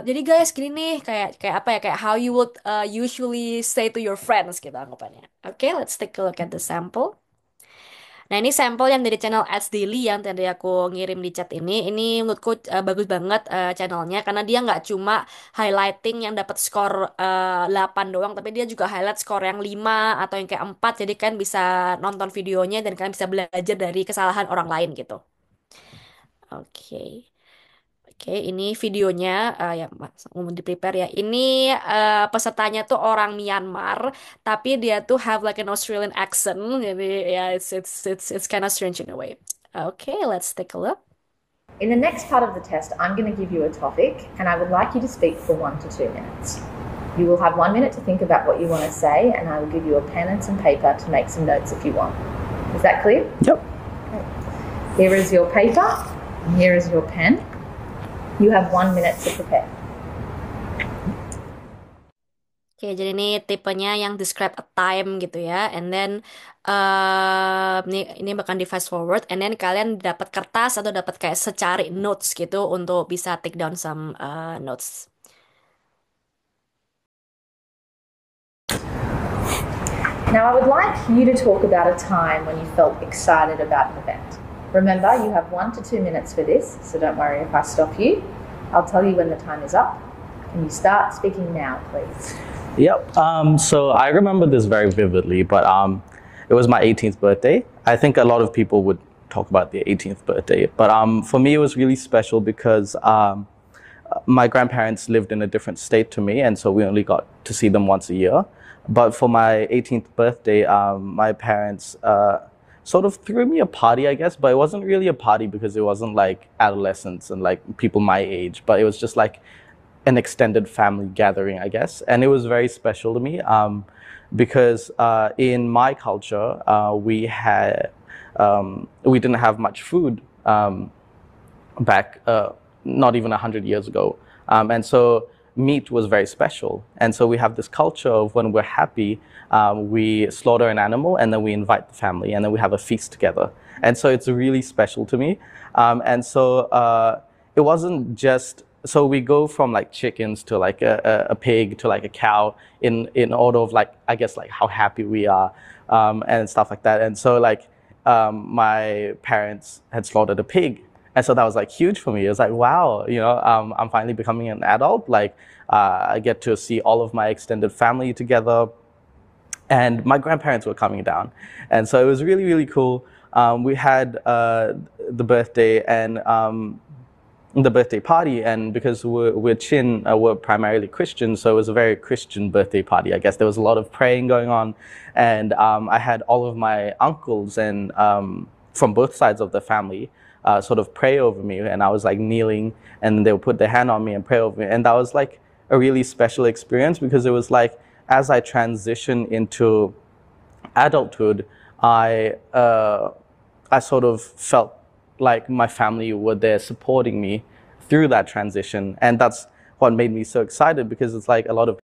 jadi guys gini nih, kayak kayak apa ya, kayak how you would usually say to your friends gitu anggapannya. Oke, let's take a look at the sample. Nah, ini sampel yang dari channel Ads Daily yang tadi aku ngirim di chat ini. Ini menurutku bagus banget channelnya karena dia nggak cuma highlighting yang dapat skor 8 doang, tapi dia juga highlight skor yang 5 atau yang kayak 4. Jadi kan bisa nonton videonya dan kalian bisa belajar dari kesalahan orang lain gitu. Oke. Oke, ini videonya ya Mas, mau di prepare ya. Ini pesertanya tuh orang Myanmar, tapi dia tuh have like an Australian accent. Jadi ya it's kind of strange in a way. Okay, let's take a look. In the next part of the test, I'm going to give you a topic and I would like you to speak for 1 to 2 minutes. You will have 1 minute to think about what you want to say and I will give you a pen and some paper to make some notes if you want. Is that clear? Yep. Okay. Here is your paper and here is your pen. You have 1 minute to prepare. Oke, jadi ini tipenya yang describe a time gitu ya, and then ini bakal di fast forward, and then kalian dapat kertas atau dapat kayak secari notes gitu untuk bisa take down some notes. Now I would like you to talk about a time when you felt excited about an event. Remember, you have 1 to 2 minutes for this, so don't worry if I stop you. I'll tell you when the time is up. Can you start speaking now, please? Yep. So I remember this very vividly, but it was my 18th birthday. I think a lot of people would talk about their 18th birthday, but for me it was really special because my grandparents lived in a different state to me, and so we only got to see them once a year. But for my 18th birthday, my parents sort of threw me a party, I guess, but it wasn't really a party because it wasn't like adolescents and like people my age, but it was just like an extended family gathering, I guess. And it was very special to me because in my culture, we didn't have much food back not even 100 years ago. And so meat was very special. And so we have this culture of when we're happy, we slaughter an animal and then we invite the family and then we have a feast together. And so it's really special to me. And so it wasn't just, so we go from like chickens to like a pig to like a cow in order of like, I guess like how happy we are and stuff like that. And so like my parents had slaughtered a pig. And so that was like huge for me. It was like, wow, you know, I'm finally becoming an adult. Like I get to see all of my extended family together. And my grandparents were coming down. And so it was really, really cool. We had the birthday and the birthday party, and because we're Chin, we're primarily Christian, so it was a very Christian birthday party. I guess there was a lot of praying going on, and I had all of my uncles and from both sides of the family sort of pray over me, and I was like kneeling, and they would put their hand on me and pray over me, and that was like a really special experience because it was like as I transitioned into adulthood, I sort of felt like my family were there supporting me through that transition. And that's what made me so excited because it's like a lot of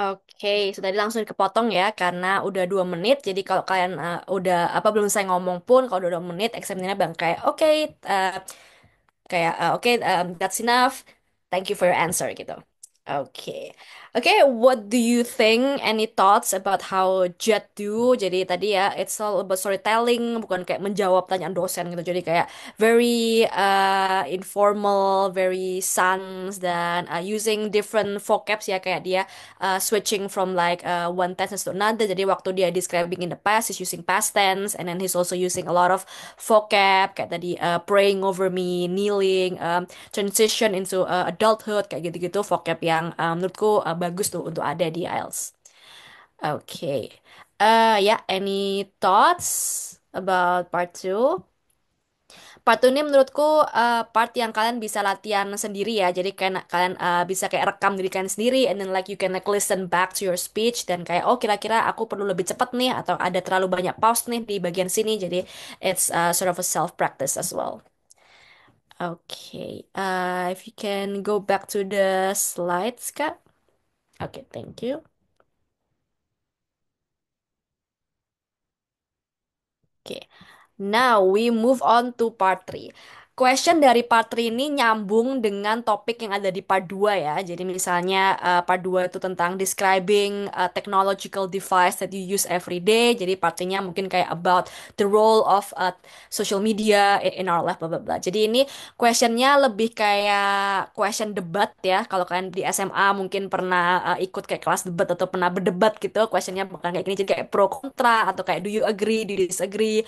Oke, so tadi langsung kepotong ya karena udah 2 menit. Jadi kalau kalian udah apa belum saya ngomong pun kalau udah 2 menit, examinernya bang kayak oke, kayak oke, that's enough. Thank you for your answer gitu. Oke. Oke, what do you think? Any thoughts about how JET do? Jadi tadi ya, it's all about storytelling, bukan kayak menjawab tanyaan dosen gitu. Jadi kayak very informal, very sans dan using different vocabs ya kayak dia switching from like one tense to another. Jadi waktu dia describing in the past, he's using past tense, and then he's also using a lot of vocab kayak tadi praying over me, kneeling, transition into adulthood kayak gitu-gitu vocab yang menurutku bagus tuh untuk ada di IELTS. Oke. Ya, any thoughts about part 2? Part 2 ini menurutku part yang kalian bisa latihan sendiri ya. Jadi kayak kalian bisa kayak rekam diri kalian sendiri and then like you can like listen back to your speech dan kayak oh kira-kira aku perlu lebih cepat nih atau ada terlalu banyak pause nih di bagian sini. Jadi it's sort of a self practice as well. Okay, if you can go back to the slides, Kak. Okay, thank you. Okay, now we move on to part 3. Question dari part 3 ini nyambung dengan topik yang ada di part 2 ya. Jadi misalnya part 2 itu tentang describing a technological device that you use every day. Jadi part 3-nya mungkin kayak about the role of social media in our life, blah, blah, blah. Jadi ini questionnya lebih kayak question debat ya. Kalau kalian di SMA mungkin pernah ikut kayak kelas debat atau pernah berdebat gitu. Questionnya bukan kayak gini, jadi kayak pro kontra atau kayak do you agree, do you disagree,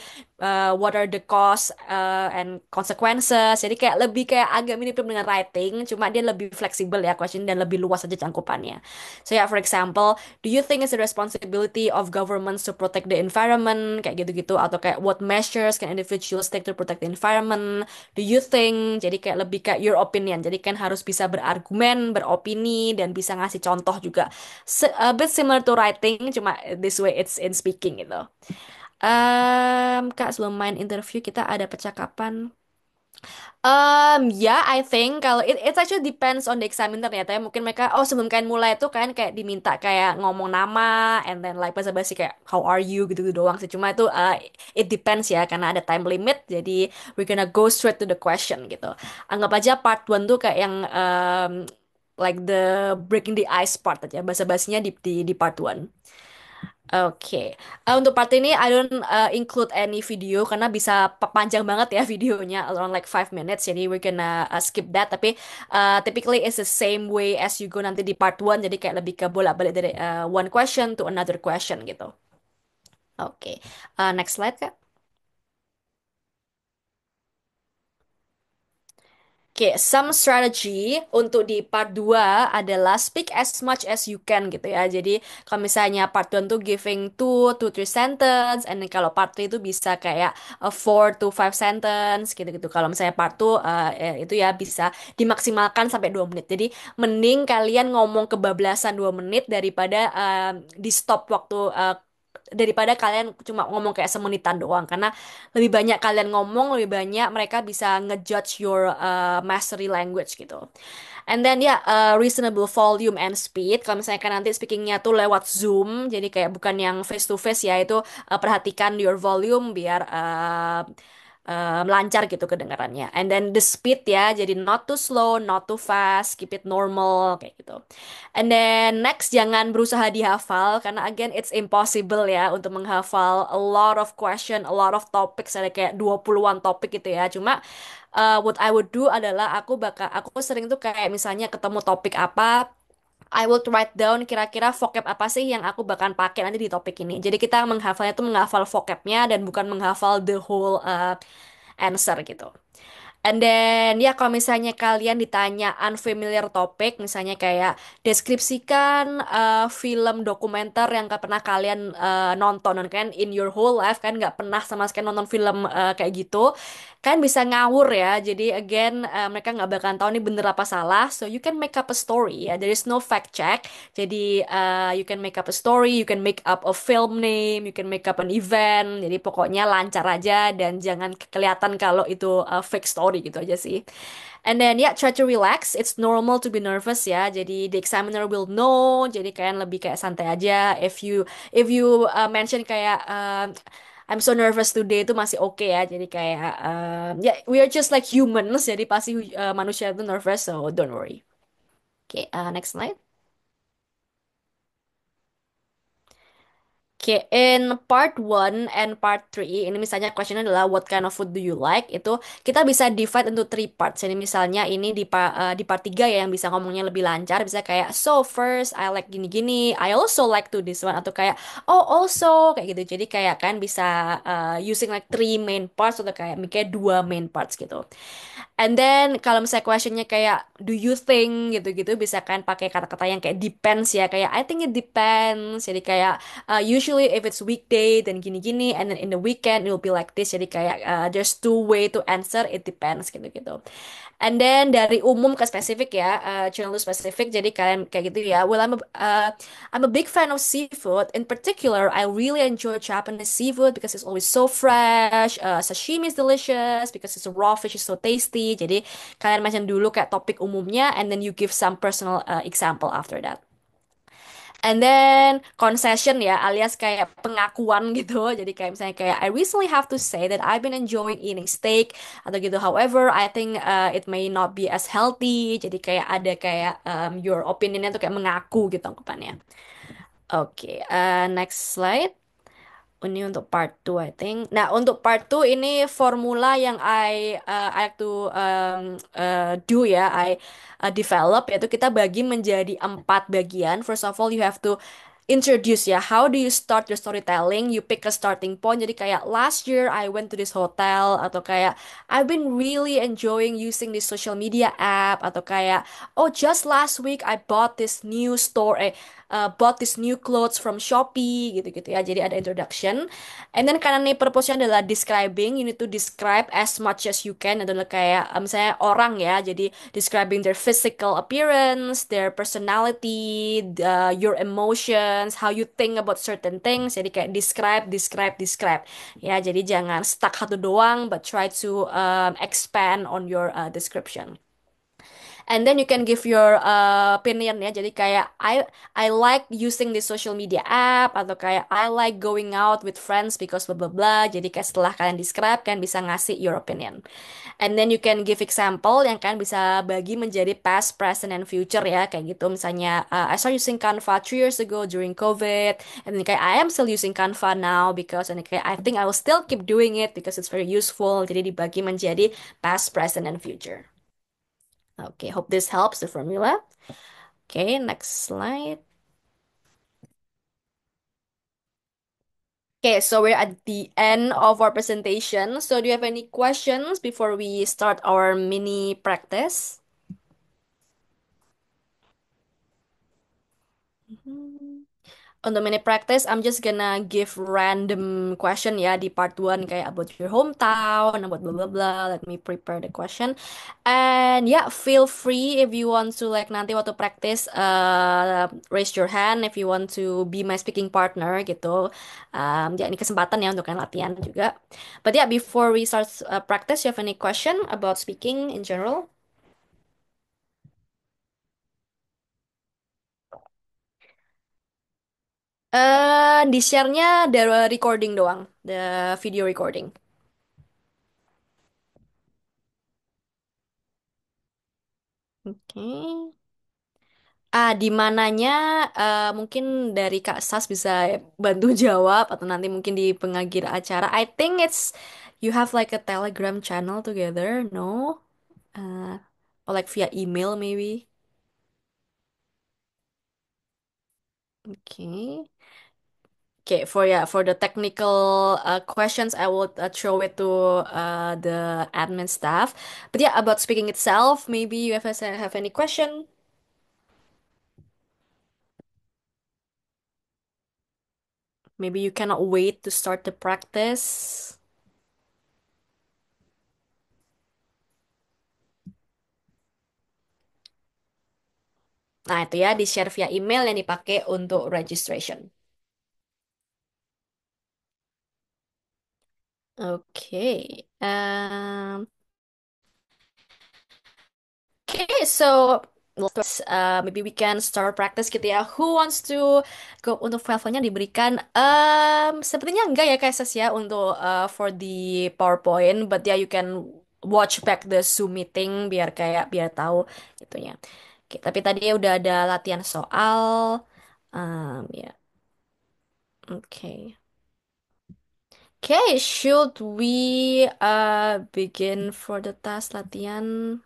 what are the costs and consequences. Jadi kayak lebih kayak agak mirip dengan writing, cuma dia lebih fleksibel ya question dan lebih luas aja cangkupannya. So ya, for example, do you think it's the responsibility of governments to protect the environment kayak gitu-gitu atau kayak what measures can individuals take to protect the environment? Do you think? Jadi kayak lebih kayak your opinion. Jadi kan harus bisa berargumen, beropini dan bisa ngasih contoh juga. A bit similar to writing, cuma this way it's in speaking gitu. Kak, sebelum main interview kita ada percakapan. Yeah, I think kalau it actually depends on the examiner ya. Tapi mungkin mereka, oh sebelum kalian mulai tuh kalian kayak diminta kayak ngomong nama, and then like basa-basi kayak how are you gitu-gitu doang sih. Cuma itu it depends ya karena ada time limit. Jadi we're gonna go straight to the question gitu. Anggap aja part 1 tuh kayak yang like the breaking the ice part aja. Basa-basinya di part 1. Oke, untuk part ini I don't include any video karena bisa panjang banget ya videonya around like 5 minutes, jadi we're gonna skip that. Tapi typically it's the same way as you go nanti di part 1, jadi kayak lebih ke bolak-balik dari one question to another question gitu. Oke, next slide Kak. Oke, some strategy untuk di part 2 adalah speak as much as you can gitu ya. Jadi kalau misalnya part 1 tuh giving 2 to 3 sentence, and then kalau part 3 itu bisa kayak 4 to 5 sentence gitu-gitu. Kalau misalnya part 2 itu ya bisa dimaksimalkan sampai 2 menit. Jadi mending kalian ngomong kebablasan 2 menit daripada di stop waktu daripada kalian cuma ngomong kayak semenitan doang karena lebih banyak kalian ngomong, lebih banyak mereka bisa ngejudge your mastery language gitu. And then ya reasonable volume and speed. Kalau misalnya kan nanti speakingnya tuh lewat Zoom, jadi kayak bukan yang face to face ya itu perhatikan your volume biar lancar gitu kedengarannya. And then the speed ya, jadi not too slow, not too fast, keep it normal kayak gitu. And then next jangan berusaha dihafal karena again it's impossible ya untuk menghafal a lot of question, a lot of topics, ada kayak 20-an topik gitu ya. Cuma what I would do adalah aku sering tuh kayak misalnya ketemu topik apa, I will write down kira-kira vocab apa sih yang aku bakal pakai nanti di topik ini. Jadi kita menghafalnya tuh menghafal vocabnya dan bukan menghafal the whole answer gitu. And then ya kalau misalnya kalian ditanya unfamiliar topic, misalnya kayak deskripsikan film dokumenter yang gak pernah kalian nonton, dan kan in your whole life kan nggak pernah sama sekali nonton film kayak gitu, kan bisa ngawur ya. Jadi again mereka nggak bakalan tahu ini bener apa salah. So you can make up a story ya. There is no fact check. Jadi you can make up a story, you can make up a film name, you can make up an event. Jadi pokoknya lancar aja dan jangan kelihatan kalau itu fake story worry gitu aja sih. And then yeah, try to relax. It's normal to be nervous ya. Jadi the examiner will know. Jadi kalian lebih kayak santai aja. If you mention kayak I'm so nervous today itu masih oke ya. Jadi kayak ya we are just like humans. Jadi pasti manusia itu nervous, so don't worry. Oke, next slide. Oke, in part one and part three, ini misalnya questionnya adalah what kind of food do you like? Itu kita bisa divide into three parts. Jadi misalnya ini di part 3 ya yang bisa ngomongnya lebih lancar. Bisa kayak, so first I like gini-gini, I also like to this one. Atau kayak, oh also, kayak gitu. Jadi kayak kan bisa using like three main parts atau kayak mikirnya dua main parts gitu. And then kalau misalnya questionnya kayak do you think gitu-gitu bisa kan pakai kata-kata yang kayak depends ya kayak I think it depends jadi kayak usually if it's weekday then gini-gini and then in the weekend it will be like this jadi kayak there's two way to answer it depends gitu-gitu. And then dari umum ke spesifik ya, channel spesifik. Jadi kalian kayak gitu ya. Well, I'm a big fan of seafood. In particular, I really enjoy Japanese seafood because it's always so fresh. Sashimi is delicious because it's raw fish is so tasty. Jadi kalian mention dulu kayak topik umumnya, and then you give some personal example after that. And then concession ya, alias kayak pengakuan gitu. Jadi kayak misalnya kayak I recently have to say that I've been enjoying eating steak atau gitu. However, I think it may not be as healthy. Jadi kayak ada kayak your opinionnya tuh kayak mengaku gitu anggapannya. Oke, next slide. Ini untuk part 2 I think. Nah, untuk part 2 ini formula yang I like to do ya, I develop yaitu kita bagi menjadi 4 bagian. First of all, you have to introduce ya. How do you start your storytelling? You pick a starting point. Jadi kayak last year I went to this hotel atau kayak I've been really enjoying using this social media app atau kayak oh just last week I bought this new store bought this new clothes from Shopee gitu-gitu ya. Jadi ada introduction. And then karena nih purpose-nya adalah describing, you need to describe as much as you can adalah kayak misalnya orang ya. Jadi describing their physical appearance, their personality, your emotions, how you think about certain things. Jadi kayak describe, describe, describe. Ya, jadi jangan stuck satu doang, but try to expand on your description. And then you can give your opinion ya. Jadi kayak I like using this social media app atau kayak I like going out with friends because blah blah blah. Jadi kayak setelah kalian describe kan bisa ngasih your opinion. And then you can give example yang kan bisa bagi menjadi past, present, and future ya kayak gitu. Misalnya I started using Canva 3 years ago during COVID, and then kayak I am still using Canva now because and kayak I think I will still keep doing it because it's very useful. Jadi dibagi menjadi past, present, and future. Okay, hope this helps the formula. Okay, next slide. Okay, so we're at the end of our presentation. So do you have any questions before we start our mini practice? Mhm. Untuk mini practice, I'm just gonna give random question ya di part one kayak about your hometown, about blah blah blah. Let me prepare the question. And yeah, feel free if you want to like nanti waktu practice, raise your hand if you want to be my speaking partner gitu. Ya ini kesempatan ya untuk kalian latihan juga. But yeah, before we start practice, you have any question about speaking in general? Di share-nya dari recording doang, the video recording. Oke. Di mananya mungkin dari Kak Sas bisa bantu jawab atau nanti mungkin di pengakhir acara. I think it's you have like a Telegram channel together, no? Uh, or like via email maybe. Okay. Okay, for yeah, for the technical questions, I will throw it to the admin staff. But yeah, about speaking itself, maybe you have any question? Maybe you cannot wait to start the practice. Nah, itu ya, di-share via email yang dipakai untuk registration. Oke. Okay, so maybe we can start practice gitu ya. Who wants to go untuk file-filenya diberikan? Sepertinya enggak ya Kak Ses ya untuk for the PowerPoint, but yeah you can watch back the Zoom meeting biar tahu gitunya. Oke, tapi tadi ya udah ada latihan soal. Ya, oke. Okay, should we begin for the task latihan?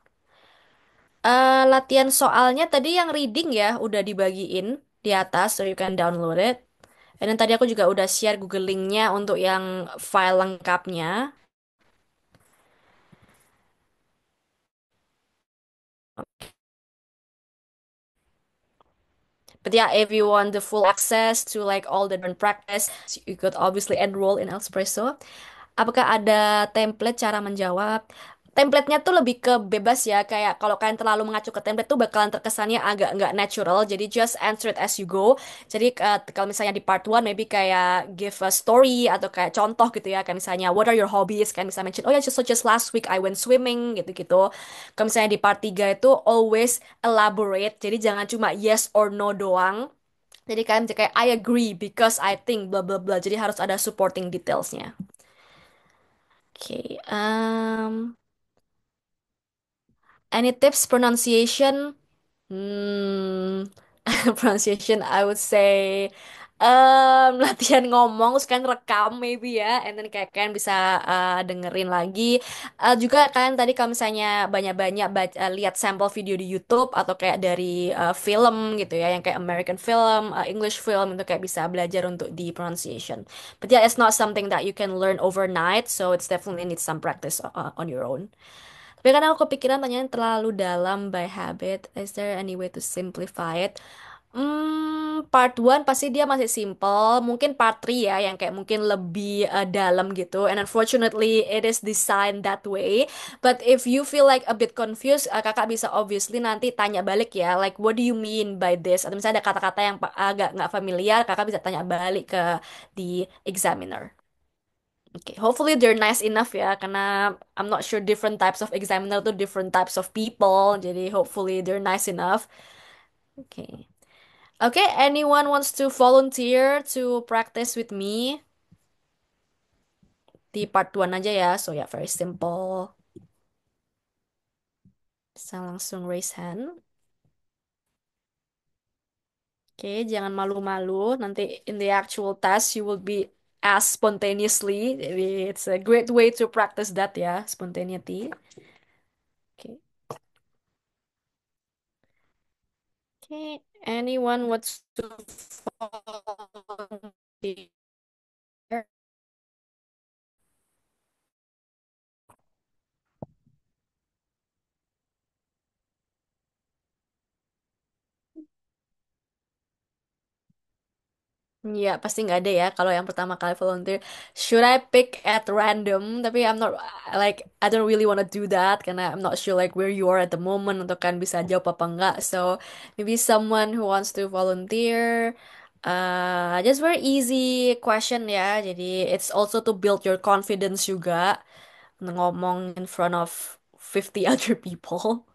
Latihan soalnya tadi yang reading ya udah dibagiin di atas, so you can download it. Dan tadi aku juga udah share Google Link-nya untuk yang file lengkapnya. But yeah, if you want the full access to like all the different practice, you could obviously enroll in Espresso. Apakah ada template cara menjawab? Template-nya tuh lebih ke bebas ya, kayak kalau kalian terlalu mengacu ke template tuh bakalan terkesannya agak nggak natural. Jadi just answer it as you go. Jadi kalau misalnya di part one maybe kayak give a story atau kayak contoh gitu ya, kayak misalnya what are your hobbies? Kayak misalnya mention, oh ya just last week I went swimming gitu-gitu. Kalau misalnya di part 3 itu always elaborate. Jadi jangan cuma yes or no doang. Jadi kalian bisa kayak I agree because I think bla bla bla. Jadi harus ada supporting detailsnya. Okay. Any tips pronunciation? Hmm, pronunciation, I would say latihan ngomong, terus kalian rekam maybe ya, and then kayak kalian bisa dengerin lagi. Juga kalian tadi kalau misalnya banyak-banyak lihat sampel video di YouTube atau kayak dari film gitu ya, yang kayak American film, English film itu kayak bisa belajar untuk di pronunciation. But yeah, it's not something that you can learn overnight, so it's definitely need some practice on your own. Tapi kadang aku kepikiran tanyaan terlalu dalam by habit. Is there any way to simplify it? Part one pasti dia masih simple. Mungkin part 3 ya yang kayak mungkin lebih dalam gitu. And unfortunately it is designed that way. But if you feel like a bit confused, kakak bisa obviously nanti tanya balik ya. Like what do you mean by this? Atau misalnya ada kata-kata yang agak nggak familiar, kakak bisa tanya balik ke the examiner. Okay, hopefully they're nice enough ya, karena I'm not sure different types of examiner tuh different types of people, jadi hopefully they're nice enough. Okay. Okay, anyone wants to volunteer to practice with me di part 1 aja ya, so ya very simple. Bisa langsung raise hand. Oke, jangan malu-malu, nanti in the actual test you will be asked spontaneously, jadi it's a great way to practice that ya, spontaneity. Oke. Okay, anyone wants to volunteer? Ya, pasti nggak ada ya kalau yang pertama kali volunteer. Should I pick at random? Tapi I'm not like I don't really wanna do that karena I'm not sure like where you are at the moment untuk kan bisa jawab apa enggak. So maybe someone who wants to volunteer. Just very easy question ya. Jadi it's also to build your confidence juga ngomong in front of 50 other people.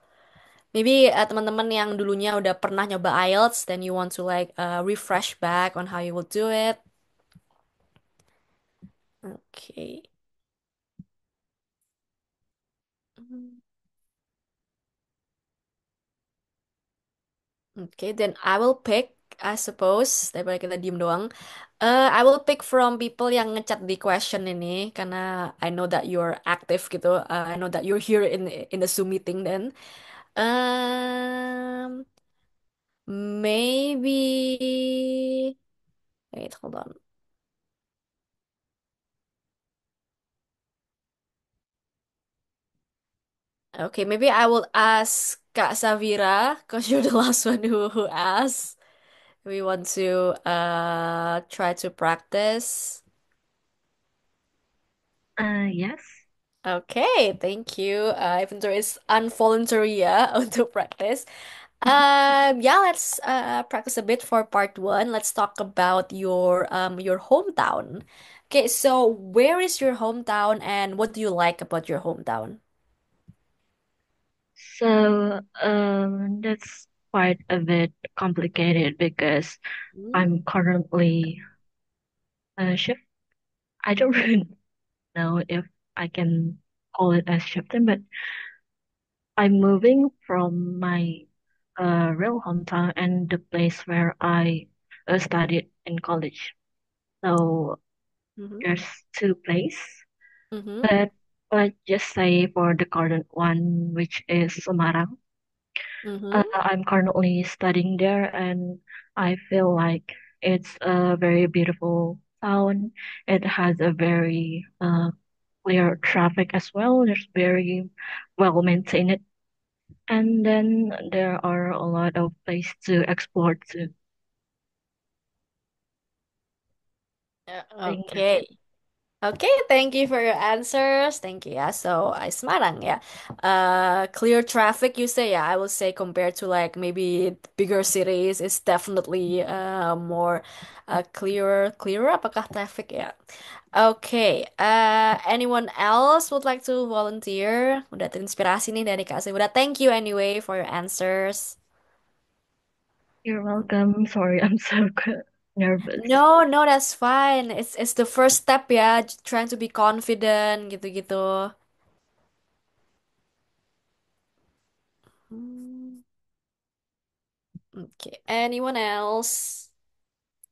Maybe teman-teman yang dulunya udah pernah nyoba IELTS, then you want to like refresh back on how you will do it. Okay. Okay, then I will pick, I suppose, daripada kita diem doang. I will pick from people yang ngechat di question ini, karena I know that you're active gitu. I know that you're here in the Zoom meeting then. Um, maybe. Wait, hold on. Okay, maybe I will ask Kak Savira, because you're the last one who asked. We want to try to practice. Yes. Okay, thank you. Even though it's involuntary ya untuk practice. Yeah, let's practice a bit for part one. Let's talk about your hometown. Okay, so where is your hometown and what do you like about your hometown? That's quite a bit complicated because Hmm? I'm currently a shift. I don't really know if I can call it as shifting, but I'm moving from my real hometown and the place where I studied in college. So Mm-hmm. there's two places, Mm-hmm. but let's just say for the current one, which is Semarang. Mm-hmm. I'm currently studying there, and I feel like it's a very beautiful town. It has a very clear traffic as well. There's very well maintained, and then there are a lot of places to explore too. Thank you. Okay. Okay, thank you for your answers. Thank you. Yeah, so Semarang, yeah. Clear traffic, you say, yeah. I will say compared to like maybe bigger cities, it's definitely more clearer. Apakah traffic, ya? Okay. Anyone else would like to volunteer? Udah terinspirasi nih dari Kak Udah. Thank you anyway for your answers. You're welcome. Sorry, I'm so nervous. No, no, that's fine. It's the first step ya, trying to be confident gitu-gitu. Hmm. Okay, anyone else?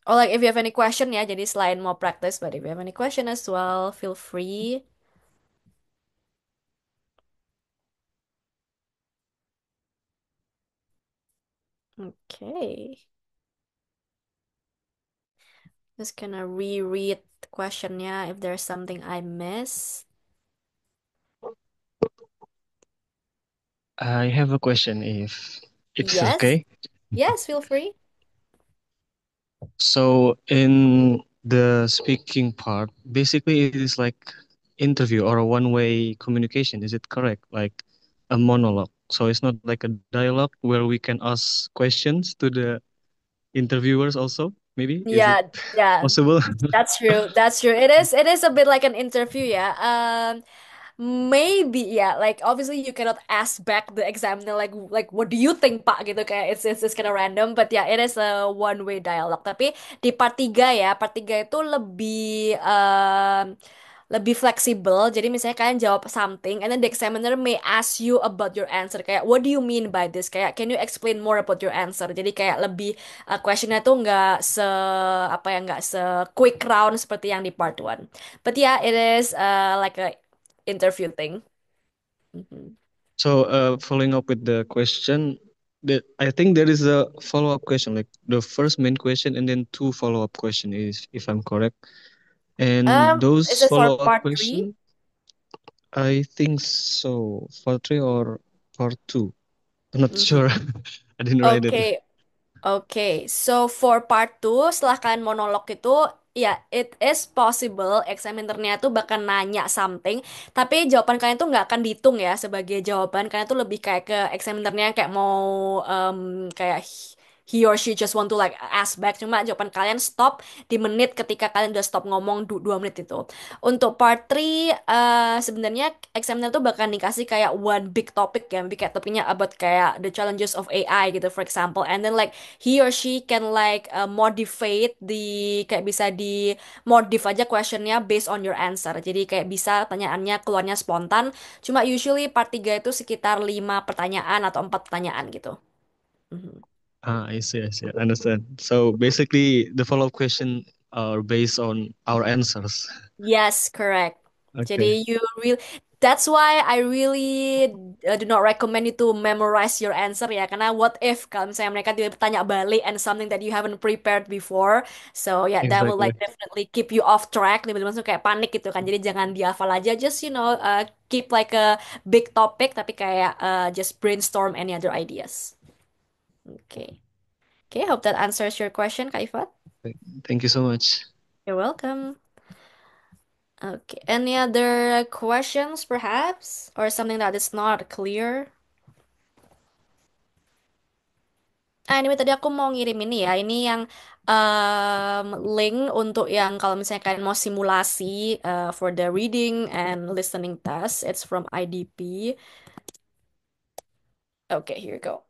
Or like if you have any question ya, jadi selain mau practice, but if you have any question as well, feel free. Okay, just gonna reread the questionnya if there's something I missed. I have a question if it's Yes, okay. yes, feel free. So in the speaking part, basically it is like interview or a one-way communication. Is it correct? Like a monologue. So it's not like a dialogue where we can ask questions to the interviewers also. Maybe is it Yeah, yeah, possible? that's true. That's true. It is a bit like an interview, yeah. Maybe yeah, like obviously you cannot ask back the examiner like what do you think Pak gitu kayak it's kind of random, but yeah, it is a one way dialogue. Tapi di part 3 ya, part 3 itu lebih fleksibel. Jadi misalnya kalian jawab something and then the examiner may ask you about your answer kayak what do you mean by this? Kayak can you explain more about your answer? Jadi kayak lebih questionnya tuh nggak se quick round seperti yang di part one. But yeah, it is like a interview thing. Mhm. So following up with the question, that I think there is a follow-up question, like the first main question and then two follow-up question is if I'm correct. And Is those it for follow-up part three? questions, I think so. For three or for two. I'm not Mhm. sure. I didn't write it. Oke, Oke, so for part 2, setelah kalian monolog itu, ya, it is possible examinernya tuh bakal nanya something, tapi jawaban kalian tuh nggak akan dihitung ya sebagai jawaban. Kalian tuh lebih kayak ke examinernya kayak mau kayak he or she just want to like ask back. Cuma jawaban kalian stop di menit ketika kalian udah stop ngomong 2 menit itu. Untuk part 3, sebenarnya examiner tuh bakal dikasih kayak one big topic ya, maybe kayak topiknya about kayak the challenges of AI gitu, for example, and then like he or she can like modify kayak bisa di modif aja questionnya based on your answer. Jadi kayak bisa pertanyaannya keluarnya spontan. Cuma usually part 3 itu sekitar 5 pertanyaan atau 4 pertanyaan gitu. Mhm. Ah, I see, I understand. So basically, the follow-up question are based on our answers. Yes, correct. Okay, Jadi that's why I really do not recommend you to memorize your answer ya. Karena what if kalau misalnya mereka tiba tanya balik and something that you haven't prepared before. So yeah, that will exactly. like definitely keep you off track. Tiba-tiba langsung kayak panik gitu kan. Jadi jangan dihafal aja. Just keep like a big topic tapi kayak just brainstorm any other ideas. Okay. Okay, hope that answers your question, Kak Ifat. Thank you so much. You're welcome. Okay. Any other questions, perhaps? Or something that is not clear? Anyway, tadi aku mau ngirim ini ya. Ini yang link untuk yang kalau misalnya kalian mau simulasi for the reading and listening test. It's from IDP. Okay, here you go.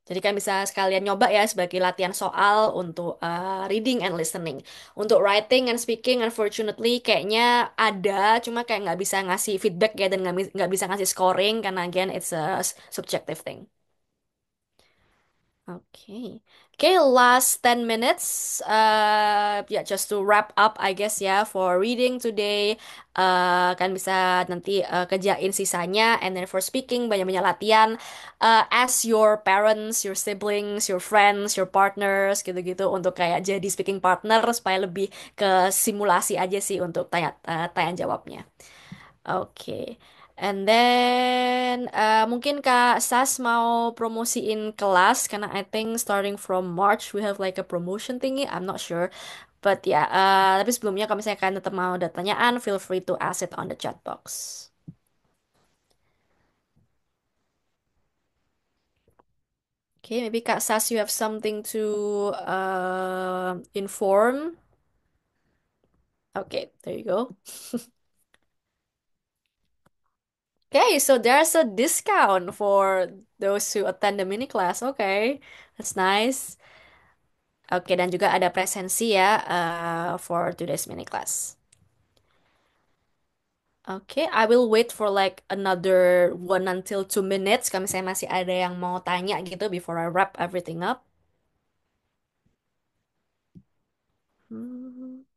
Jadi kan bisa sekalian nyoba ya sebagai latihan soal untuk reading and listening. Untuk writing and speaking, unfortunately kayaknya ada, cuma kayak nggak bisa ngasih feedback ya dan nggak bisa ngasih scoring karena again it's a subjective thing. Okay. Okay, last 10 minutes. Yeah, just to wrap up, I guess ya, for reading today. Kan bisa nanti kerjain sisanya. And then for speaking, banyak-banyak latihan. Ask your parents, your siblings, your friends, your partners, gitu-gitu. Untuk kayak jadi speaking partner supaya lebih ke simulasi aja sih untuk tanya jawabnya. Oke. And then mungkin Kak Sas mau promosiin kelas karena I think starting from March we have like a promotion thingy. I'm not sure. But ya, tapi sebelumnya kalau misalnya kalian tetap mau ada pertanyaan, feel free to ask it on the chat box. Okay, maybe Kak Sas, you have something to inform. Okay, there you go. Okay, so there's a discount for those who attend the mini class. Okay, that's nice. Oke, dan juga ada presensi ya for today's mini class. Oke, I will wait for like another 1 until 2 minutes kalau misalnya masih ada yang mau tanya gitu before I wrap everything up. Hmm.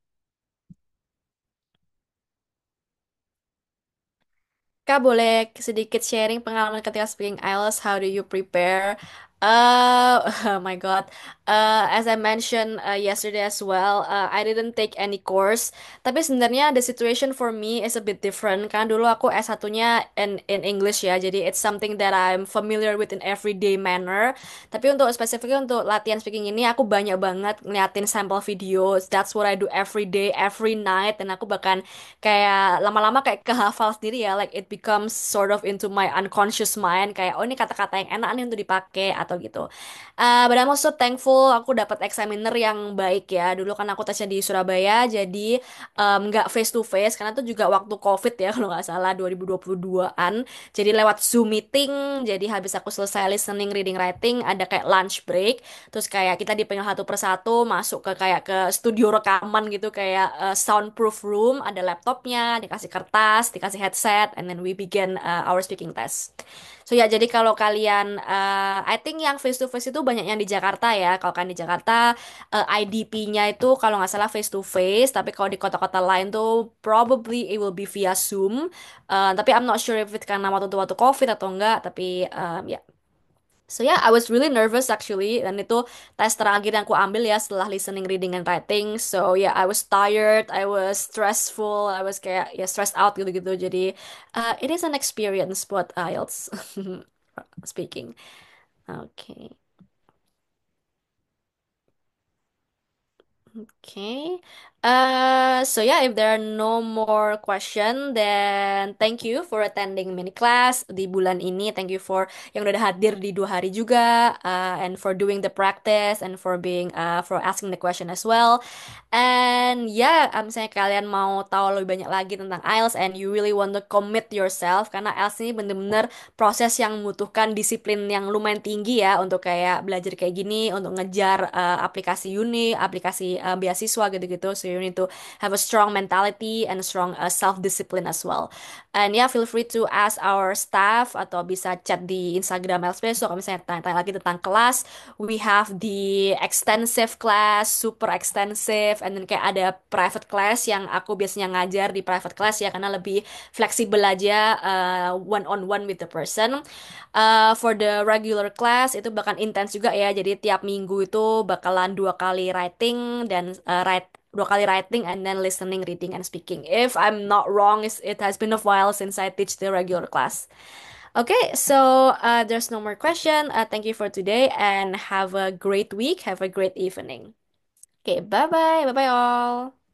Kak, boleh sedikit sharing pengalaman ketika speaking IELTS? How do you prepare? Oh my God. As I mentioned yesterday as well, I didn't take any course. Tapi sebenarnya the situation for me is a bit different. Kan dulu aku S1-nya in English ya, jadi it's something that I'm familiar with in everyday manner. Tapi untuk spesifiknya untuk latihan speaking ini, aku banyak banget ngeliatin sampel videos. That's what I do every day, every night. Dan aku bahkan kayak lama-lama kayak kehafal sendiri ya, like it becomes sort of into my unconscious mind, kayak oh ini kata-kata yang enak nih untuk dipakai atau gitu. But I'm also thankful aku dapat examiner yang baik ya. Dulu kan aku tesnya di Surabaya, jadi nggak face to face karena itu juga waktu COVID ya kalau nggak salah 2022-an. Jadi lewat Zoom meeting, jadi habis aku selesai listening, reading, writing, ada kayak lunch break. Terus kayak kita dipanggil satu persatu masuk ke kayak ke studio rekaman gitu kayak soundproof room, ada laptopnya, dikasih kertas, dikasih headset, and then we begin our speaking test. So ya, jadi kalau kalian, I think yang face to face itu banyak yang di Jakarta ya. Kalau kan di Jakarta, IDP-nya itu kalau nggak salah face to face, tapi kalau di kota-kota lain tuh probably it will be via Zoom. Tapi I'm not sure if it karena waktu COVID atau enggak. Tapi ya. So yeah, I was really nervous actually, dan itu tes terakhir yang aku ambil ya setelah listening, reading, and writing. So yeah, I was tired, I was stressful, I was kayak ya stressed out gitu-gitu. Jadi it is an experience buat IELTS speaking. Okay. Okay. So yeah, if there are no more question, then thank you for attending mini class di bulan ini. Thank you for yang udah hadir di 2 hari juga, and for doing the practice and for being for asking the question as well. And ya, misalnya kalian mau tahu lebih banyak lagi tentang IELTS and you really want to commit yourself, karena IELTS ini bener-bener proses yang membutuhkan disiplin yang lumayan tinggi ya untuk kayak belajar kayak gini, untuk ngejar aplikasi uni, aplikasi beasiswa gitu-gitu. So you need to have a strong mentality and a strong self-discipline as well. And ya, feel free to ask our staff atau bisa chat di Instagram IELTS Besok kalau misalnya tanya-tanya lagi tentang kelas. We have the extensive class, super extensive, and then kayak ada private class yang aku biasanya ngajar di private class ya karena lebih fleksibel aja, one on one with the person. For the regular class itu bahkan intens juga ya, jadi tiap minggu itu bakalan 2 kali writing dan 2 kali writing and then listening, reading, and speaking. If I'm not wrong, it has been a while since I teach the regular class. Okay, so there's no more question. Thank you for today and have a great week. Have a great evening. Okay, bye bye. Bye bye, all.